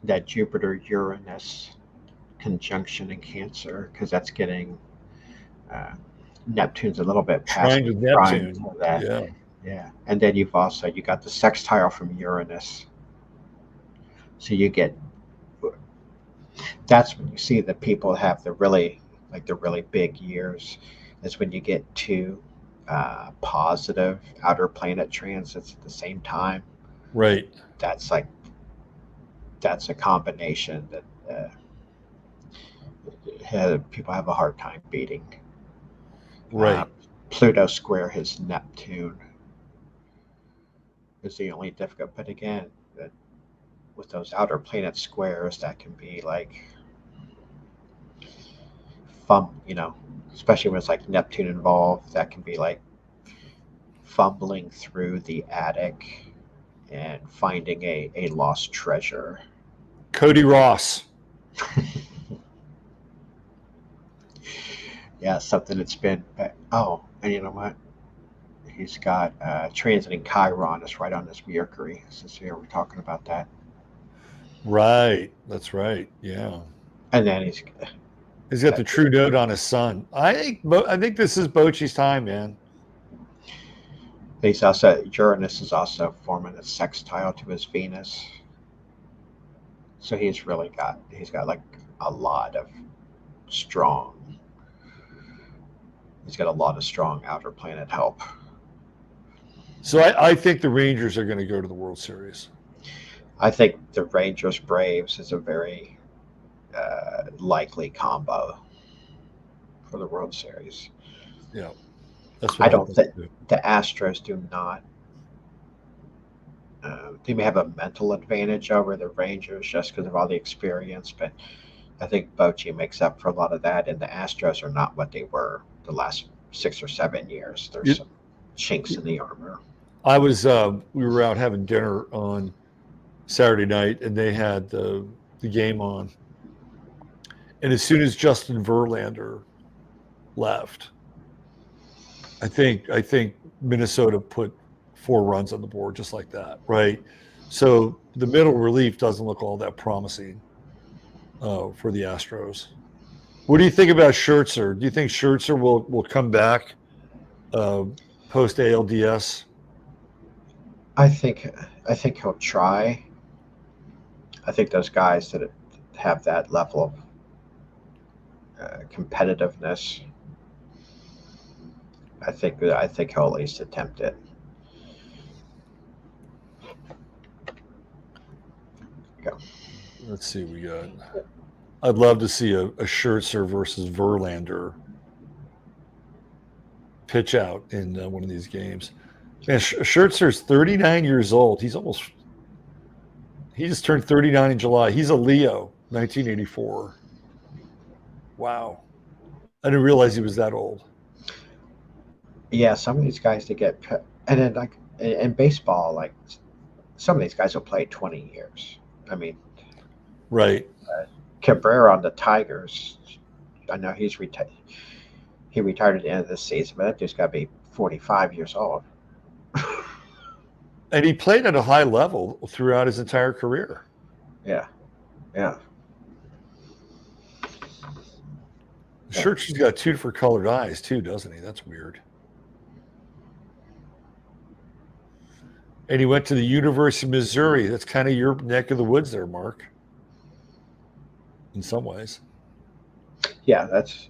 D: that Jupiter-Uranus conjunction in Cancer, because that's getting Neptune's a little bit past
C: Trying to Neptune.
D: that.
C: Yeah.
D: Yeah, and then you got the sextile from Uranus. So you get, that's when you see that people have the really big years, is when you get two positive outer planet transits at the same time.
C: Right.
D: That's a combination that people have a hard time beating.
C: Right.
D: Pluto square his Neptune is the only difficult, but again, that with those outer planet squares, that can be like fun, especially when it's like Neptune involved, that can be like fumbling through the attic and finding a lost treasure.
C: Cody Ross.
D: Yeah, something that's been, and you know what? He's got transiting Chiron is right on this Mercury, since we were talking about that.
C: Right. That's right. Yeah.
D: And then he's
C: got the true node on his sun. I think this is Bochy's time, man.
D: Uranus is also forming a sextile to his Venus. So he's got like a lot of strong outer planet help.
C: So I think the Rangers are going to go to the World Series.
D: I think the Rangers Braves is a very likely combo for the World Series.
C: Yeah, that's what
D: I don't think the Astros do not. They may have a mental advantage over the Rangers just because of all the experience, but I think Bochy makes up for a lot of that, and the Astros are not what they were the last 6 or 7 years. There's some chinks in the armor.
C: We were out having dinner on Saturday night, and they had the game on. And as soon as Justin Verlander left, I think Minnesota put 4 runs on the board just like that, right? So the middle relief doesn't look all that promising for the Astros. What do you think about Scherzer? Do you think Scherzer will come back post ALDS?
D: I think he'll try. I think those guys that have that level of competitiveness, I think he'll at least attempt it. Go.
C: Let's see what we got. I'd love to see a Scherzer versus Verlander pitch out in one of these games. Man, Scherzer's 39 years old. He just turned 39 in July. He's a Leo, 1984. Wow. I didn't realize he was that old.
D: Yeah, some of these guys to get and then like in baseball, like some of these guys will play 20 years. I mean,
C: Right.
D: Cabrera on the Tigers, I know he's retired. He retired at the end of this season, but that dude's got to be 45 years old.
C: And he played at a high level throughout his entire career.
D: Yeah, yeah.
C: Church's got 2 different colored eyes too, doesn't he? That's weird. And he went to the University of Missouri. That's kind of your neck of the woods there, Mark. In some ways.
D: Yeah, that's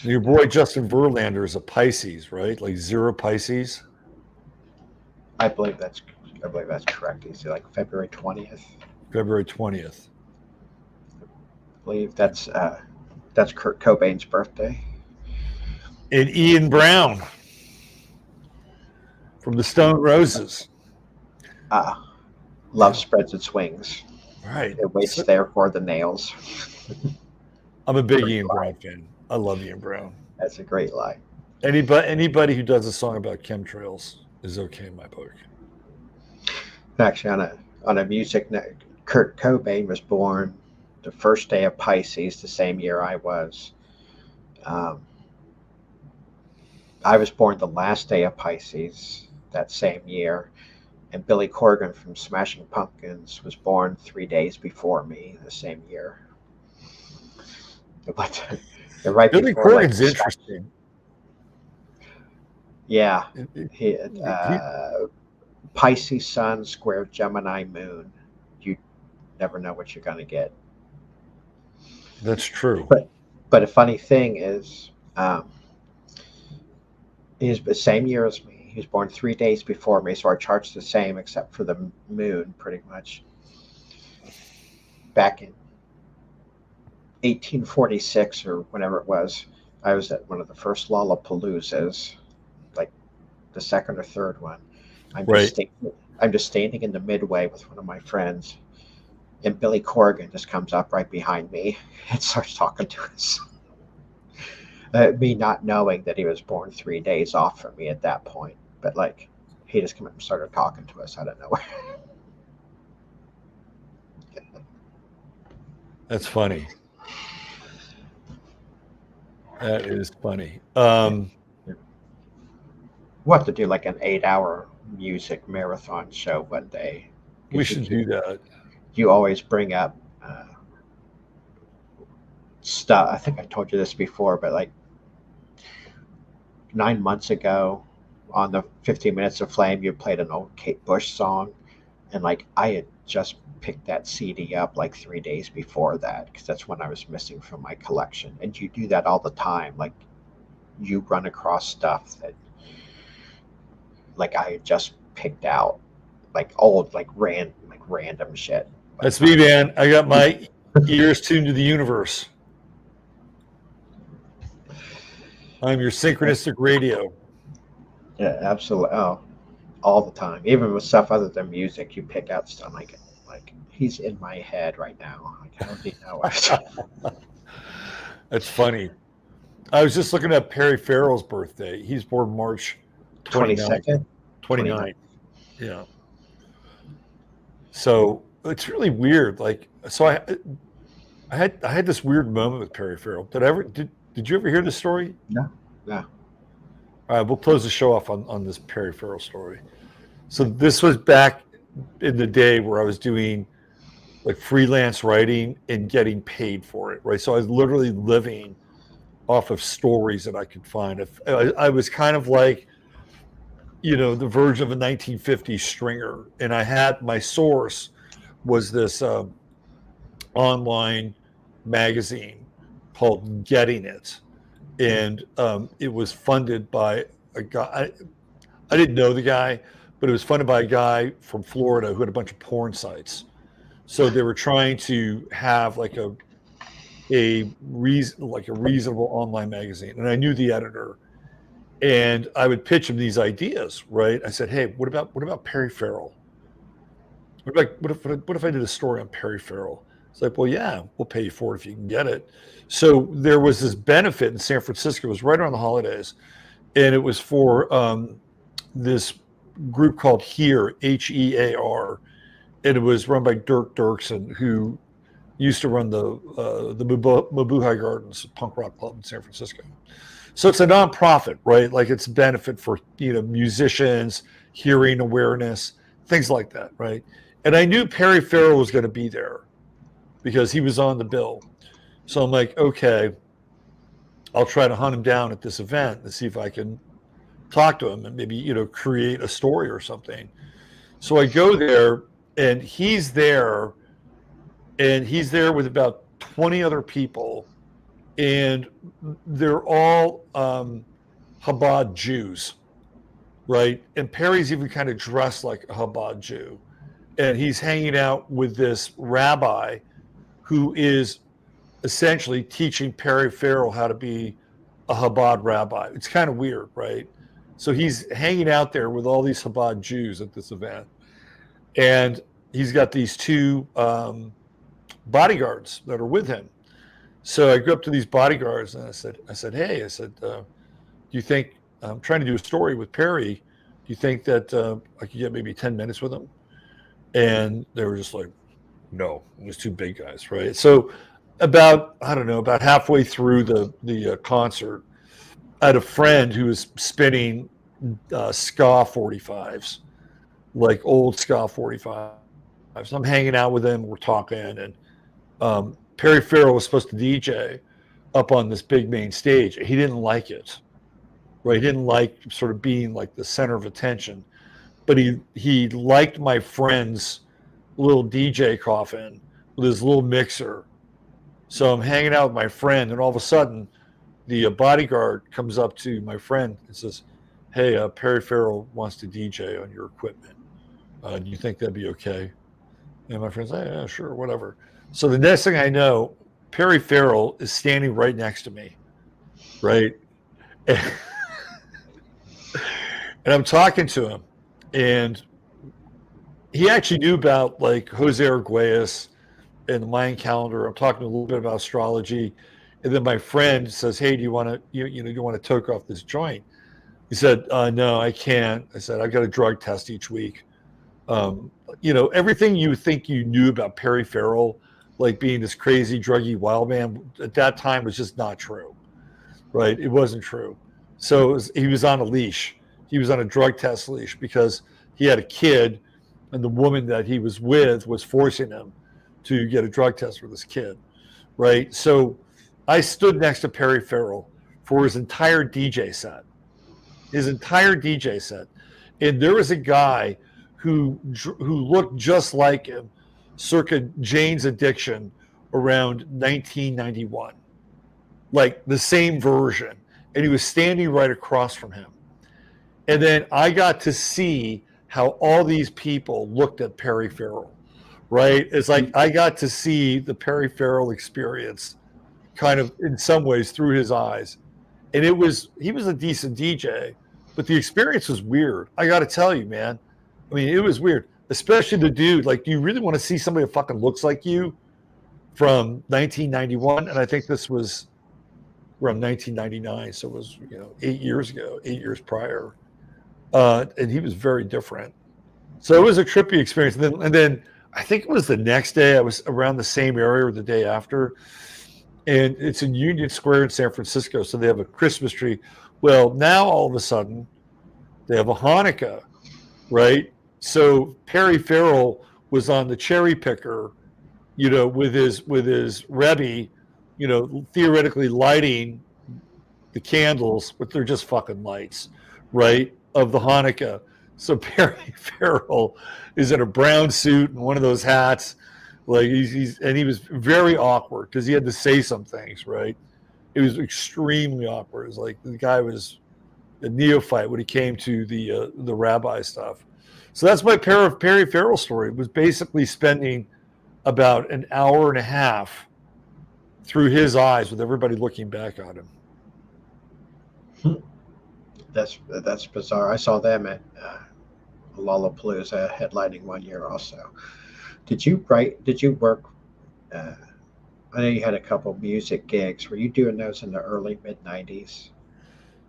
C: Your boy Justin Verlander is a Pisces, right? Like 0 Pisces.
D: I believe that's correct. He's like February 20th.
C: February 20th.
D: I believe that's Kurt Cobain's birthday.
C: And Ian Brown from the Stone Roses.
D: Love spreads its wings.
C: Right.
D: It waits there for the nails.
C: I'm a big Ian Brown fan. I love Ian Brown.
D: That's a great line.
C: Anybody who does a song about chemtrails is okay in my book.
D: Actually, on a music note, Kurt Cobain was born the first day of Pisces, the same year I was. I was born the last day of Pisces that same year, and Billy Corgan from Smashing Pumpkins was born 3 days before me the same year. But right
C: Billy
D: before,
C: Corgan's interesting.
D: Yeah, he Pisces Sun square Gemini Moon. You never know what you're going to get.
C: That's true.
D: But a funny thing is, he's the same year as me. He was born 3 days before me, so our chart's the same except for the moon, pretty much. Back in 1846 or whenever it was, I was at one of the first Lollapaloozas, like the second or third one. I'm just standing in the midway with one of my friends, and Billy Corgan just comes up right behind me and starts talking to us. Me not knowing that he was born 3 days off from me at that point, but like he just came up and started talking to us out of nowhere.
C: That's funny. That is funny. We'll
D: have to do like an 8-hour music marathon show one day.
C: We should do that.
D: You always bring up stuff. I think I told you this before, but like 9 months ago on the 15 Minutes of Flame, you played an old Kate Bush song. And like I had just picked that CD up like 3 days before that, because that's when I was missing from my collection. And you do that all the time. Like you run across stuff that like I had just picked out, like old, like random shit.
C: That's me, man. I got my ears tuned to the universe. I'm your synchronistic radio.
D: Yeah, absolutely. Oh, all the time. Even with stuff other than music, you pick out stuff like he's in my head right now. Like, how do you know?
C: That's funny. I was just looking at Perry Farrell's birthday. He's born March
D: 22nd?
C: 29th. Yeah. So it's really weird. Like, so I had this weird moment with Perry Farrell. Did you ever hear this story?
D: No.
C: All right, we'll close the show off on this Perry Farrell story. So this was back in the day where I was doing like freelance writing and getting paid for it, right? So I was literally living off of stories that I could find. I was kind of like, the version of a 1950s stringer. And I had my source was this online magazine called Getting It. And it was funded by a guy. I didn't know the guy, but it was funded by a guy from Florida who had a bunch of porn sites. So they were trying to have like a reasonable online magazine. And I knew the editor, and I would pitch him these ideas, right? I said, "Hey, what about Perry Farrell? What if I did a story on Perry Farrell?" It's like, well, yeah, we'll pay you for it if you can get it. So there was this benefit in San Francisco. It was right around the holidays, and it was for this group called HEAR, HEAR, and it was run by Dirk Dirksen, who used to run the Mabuhay Gardens punk rock club in San Francisco. So it's a nonprofit, right? Like it's a benefit for, musicians, hearing awareness, things like that, right? And I knew Perry Farrell was going to be there because he was on the bill. So I'm like, okay, I'll try to hunt him down at this event and see if I can talk to him and maybe, create a story or something. So I go there and he's there with about 20 other people, and they're all Chabad Jews, right? And Perry's even kind of dressed like a Chabad Jew. And he's hanging out with this rabbi who is essentially teaching Perry Farrell how to be a Chabad rabbi. It's kind of weird, right? So he's hanging out there with all these Chabad Jews at this event. And he's got these two bodyguards that are with him. So I go up to these bodyguards and I said, hey, do you think, I'm trying to do a story with Perry. Do you think that I could get maybe 10 minutes with him? And they were just like, no, it was two big guys, right? So about halfway through the concert, I had a friend who was spinning ska 45s, like old ska 45s. So I'm hanging out with him, we're talking, and Perry Farrell was supposed to DJ up on this big main stage. He didn't like it, right? He didn't like sort of being like the center of attention, but he liked my friend's little DJ coffin with his little mixer. So I'm hanging out with my friend, and all of a sudden, the bodyguard comes up to my friend and says, hey, Perry Farrell wants to DJ on your equipment. Do you think that'd be okay? And my friend's like, yeah, sure, whatever. So the next thing I know, Perry Farrell is standing right next to me, right? And I'm talking to him, and he actually knew about like Jose Arguelles and the Mayan calendar. I'm talking a little bit about astrology. And then my friend says, hey, do you want to toke off this joint? He said, no, I can't. I said, I've got a drug test each week. Everything you think you knew about Perry Farrell, like being this crazy, druggy wild man, at that time was just not true, right? It wasn't true. So he was on a leash. He was on a drug test leash because he had a kid, and the woman that he was with was forcing him to get a drug test for this kid, right? So I stood next to Perry Farrell for his entire DJ set. And there was a guy who looked just like him, circa Jane's Addiction, around 1991, like the same version. And he was standing right across from him. And then I got to see how all these people looked at Perry Farrell, right? It's like I got to see the Perry Farrell experience kind of in some ways through his eyes. And he was a decent DJ, but the experience was weird. I got to tell you, man. I mean, it was weird, especially the dude. Like, do you really want to see somebody that fucking looks like you from 1991? And I think this was around 1999. So it was, 8 years ago, 8 years prior. And he was very different. So it was a trippy experience. And then I think it was the next day, I was around the same area or the day after. And it's in Union Square in San Francisco. So they have a Christmas tree. Well, now all of a sudden, they have a Hanukkah, right? So Perry Farrell was on the cherry picker, with his Rebbe, theoretically lighting the candles, but they're just fucking lights, right, of the Hanukkah. So Perry Farrell is in a brown suit and one of those hats, like he was very awkward because he had to say some things, right? It was extremely awkward. It was like the guy was a neophyte when he came to the rabbi stuff. So that's my Perry Farrell story. It was basically spending about an hour and a half through his eyes with everybody looking back on him.
D: That's bizarre. I saw them at Lollapalooza headlining one year also. Did you work Uh, I know you had a couple music gigs. Were you doing those in the early mid '90s?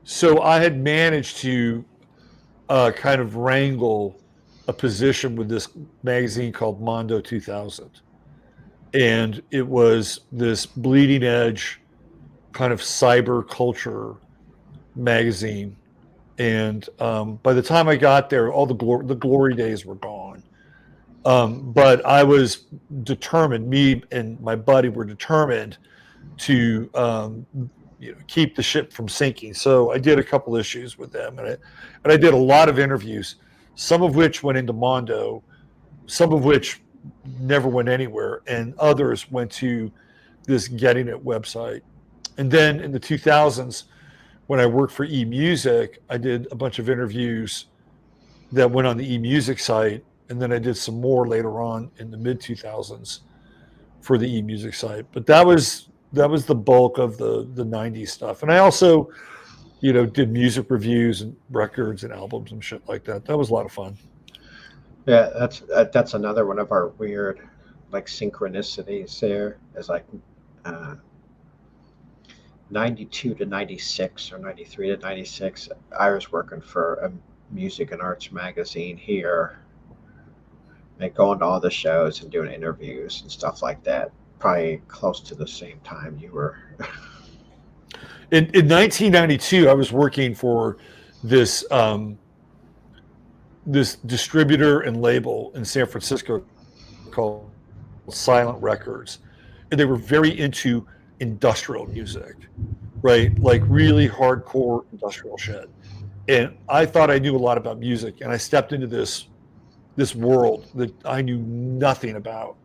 C: So I had managed to kind of wrangle a position with this magazine called Mondo 2000. And it was this bleeding edge kind of cyber culture magazine. And by the time I got there, all the glory days were gone. But I was determined, me and my buddy were determined to keep the ship from sinking. So I did a couple issues with them, and I did a lot of interviews, some of which went into Mondo, some of which never went anywhere, and others went to this Getting It website. And then in the 2000s, when I worked for eMusic, I did a bunch of interviews that went on the eMusic site, and then I did some more later on in the mid 2000s for the eMusic site. But that was the bulk of the 90s stuff. And I also, did music reviews and records and albums and shit like that. That was a lot of fun.
D: Yeah, that's another one of our weird, like, synchronicities. There is like 92 to 96 or 93 to 96. I was working for a music and arts magazine here, like going to all the shows and doing interviews and stuff like that. Probably close to the same time you were.
C: In 1992, I was working for this this distributor and label in San Francisco called Silent Records, and they were very into industrial music, right? Like really hardcore industrial shit. And I thought I knew a lot about music, and I stepped into this world that I knew nothing about,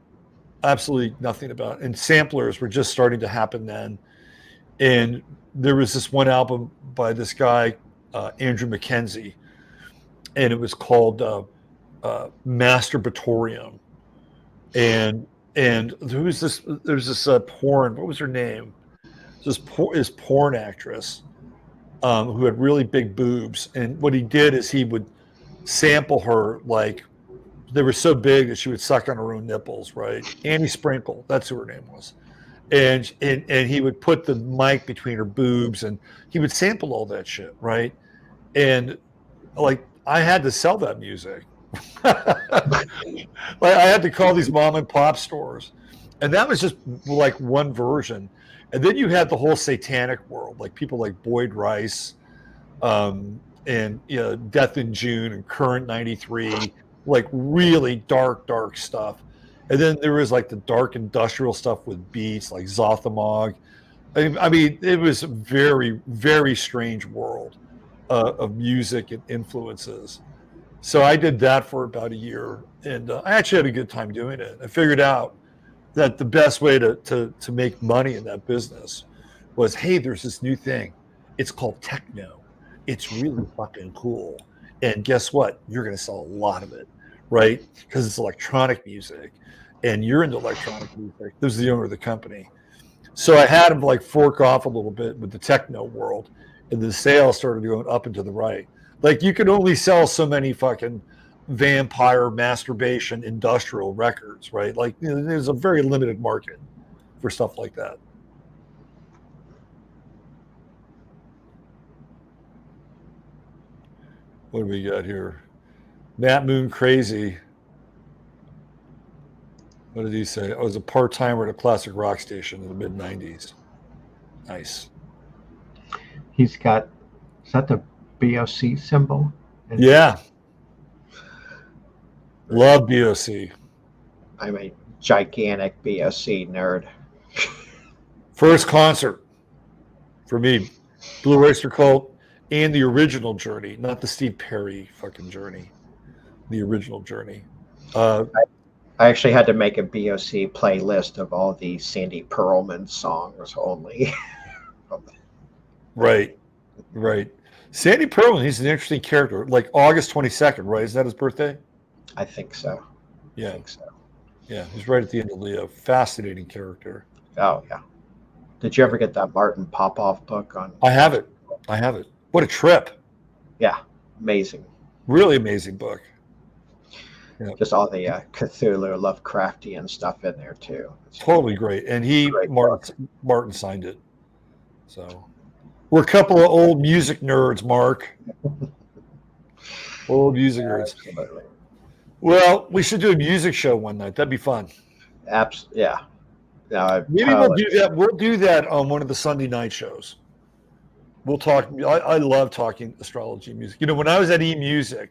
C: absolutely nothing about. And samplers were just starting to happen then. And there was this one album by this guy, Andrew Mackenzie, and it was called Masturbatorium. And who's this? There's this porn. What was her name? This porn actress who had really big boobs. And what he did is he would sample her, like they were so big that she would suck on her own nipples, right? Annie Sprinkle, that's who her name was. And he would put the mic between her boobs, and he would sample all that shit, right? And like I had to sell that music. Like I had to call these mom and pop stores, and that was just like one version. And then you had the whole satanic world, like people like Boyd Rice, and Death in June and Current 93, like really dark stuff. And then there was like the dark industrial stuff with beats like Zothamog. I mean, it was a very, very strange world of music and influences. So I did that for about a year, and I actually had a good time doing it. I figured out that the best way to make money in that business was, hey, there's this new thing. It's called techno. It's really fucking cool. And guess what? You're going to sell a lot of it, right? Because it's electronic music, and you're into electronic music. This is the owner of the company. So I had him like fork off a little bit with the techno world, and the sales started going up and to the right. Like you could only sell so many fucking vampire masturbation industrial records, right? Like there's a very limited market for stuff like that. What do we got here? Matt Moon Crazy. What did he say? I was a part-timer at a classic rock station in the mid-90s. Nice.
D: He's got, is that the BOC symbol?
C: Yeah. Love BOC.
D: I'm a gigantic BOC nerd.
C: First concert for me, Blue Oyster Cult and the original Journey, not the Steve Perry fucking Journey, the original Journey.
D: I actually had to make a BOC playlist of all the Sandy Pearlman songs only.
C: Right. Sandy Pearlman, he's an interesting character. Like August 22nd, right? Is that his birthday?
D: I think so.
C: Yeah.
D: I think so.
C: Yeah, he's right at the end of Leo. Fascinating character.
D: Oh, yeah. Did you ever get that Martin Popoff book on?
C: I have it. What a trip.
D: Yeah, amazing.
C: Really amazing book. Yeah.
D: Just all the Cthulhu, Lovecraftian stuff in there too. It's
C: Totally great. And
D: great book.
C: Martin signed it. So we're a couple of old music nerds, Mark. Old music nerds.
D: Absolutely.
C: Well, we should do a music show one night. That'd be fun.
D: Yeah. No,
C: Maybe we'll do that. We'll do that on one of the Sunday night shows. We'll talk. I love talking astrology music. You know, when I was at eMusic,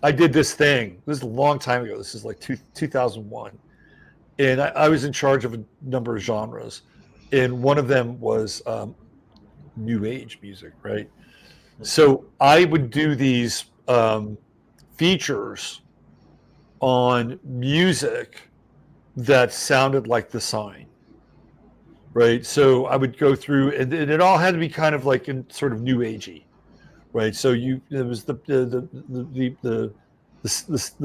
C: I did this thing. This is a long time ago. This is like 2001. And I was in charge of a number of genres. And one of them was New Age music, right? So I would do these features on music that sounded like the sign, right? So I would go through, and it all had to be kind of like in sort of New Agey, right? So it was the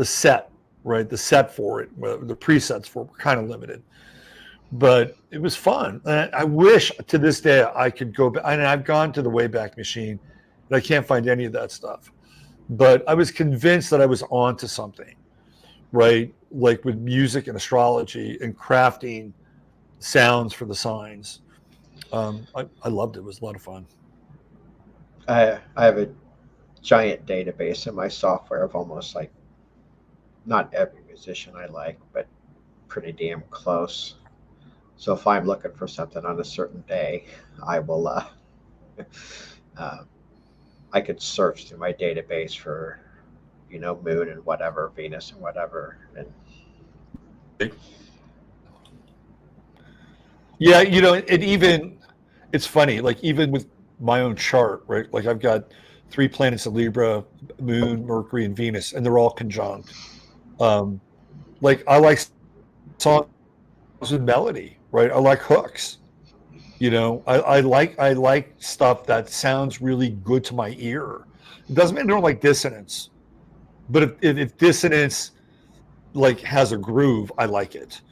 C: set, right? The set for it, the presets for it were kind of limited, but it was fun. And I wish to this day I could go back. And I've gone to the Wayback Machine, and I can't find any of that stuff. But I was convinced that I was onto something, right? Like with music and astrology and crafting sounds for the signs. I loved it. It was a lot of fun.
D: I have a giant database in my software of almost like not every musician I like, but pretty damn close. So if I'm looking for something on a certain day, I will I could search through my database for, moon and whatever, Venus and whatever. And
C: yeah, it's funny, like even with my own chart, right? Like I've got 3 planets in Libra, Moon, Mercury, and Venus, and they're all conjunct. Like I like songs with melody, right? I like hooks. I like stuff that sounds really good to my ear. It doesn't mean I don't like dissonance, but if dissonance like has a groove, I like it,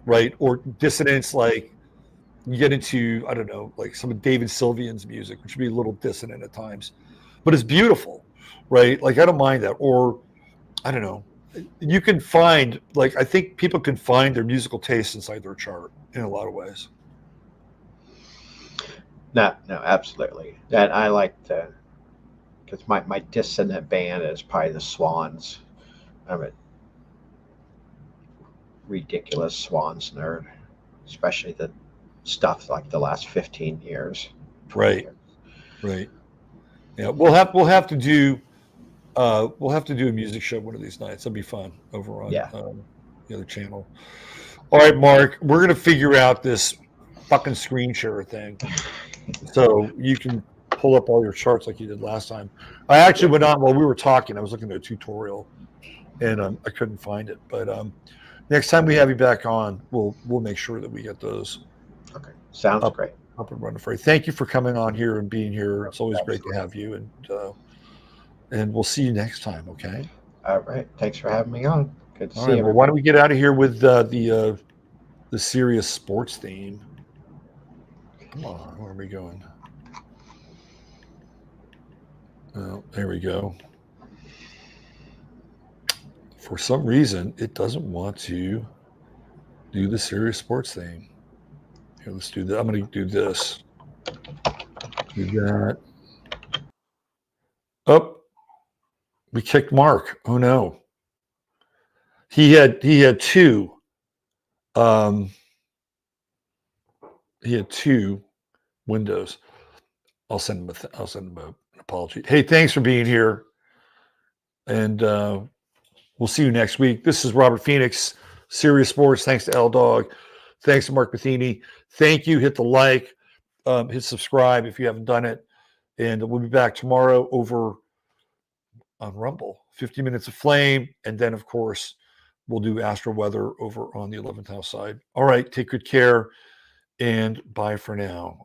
C: right? Or dissonance, like you get into, I don't know, like some of David Sylvian's music, which would be a little dissonant at times, but it's beautiful, right? Like I don't mind that. Or I don't know, you can find, like, I think people can find their musical taste inside their chart in a lot of ways.
D: no, absolutely. That I like because my dissonant band is probably the Swans. I'm a ridiculous Swans nerd, especially the stuff like the last 15 years.
C: Right. Right. Yeah, we'll have to do a music show one of these nights. That'll be fun over on the other channel. All right, Mark, we're gonna figure out this fucking screen share thing, so you can pull up all your charts like you did last time. I actually went on while we were talking. I was looking at a tutorial, and I couldn't find it. But next time we have you back on, we'll make sure that we get those.
D: Okay, sounds great.
C: Up and running for you. Thank you for coming on here and being here. It's always great to have you, and we'll see you next time. Okay.
D: All right. Thanks for having me on. Good to see you.
C: Well, why don't we get out of here with the Sirius sports theme? Come on, where are we going? Oh, there we go. For some reason, it doesn't want to do the Sirius sports theme. Here, let's do that. I'm going to do this. Do that. Oh, we kicked Mark. Oh no. He had 2. He had 2 windows. I'll send him an apology. Hey, thanks for being here, and we'll see you next week. This is Robert Phoenix, Sirius Sports. Thanks to Dawg. Thanks to Mark Metheny. Thank you. Hit the like, hit subscribe if you haven't done it, and we'll be back tomorrow over on Rumble. 50 minutes of flame, and then of course we'll do Astro Weather over on the 11th house side. All right, take good care, and bye for now.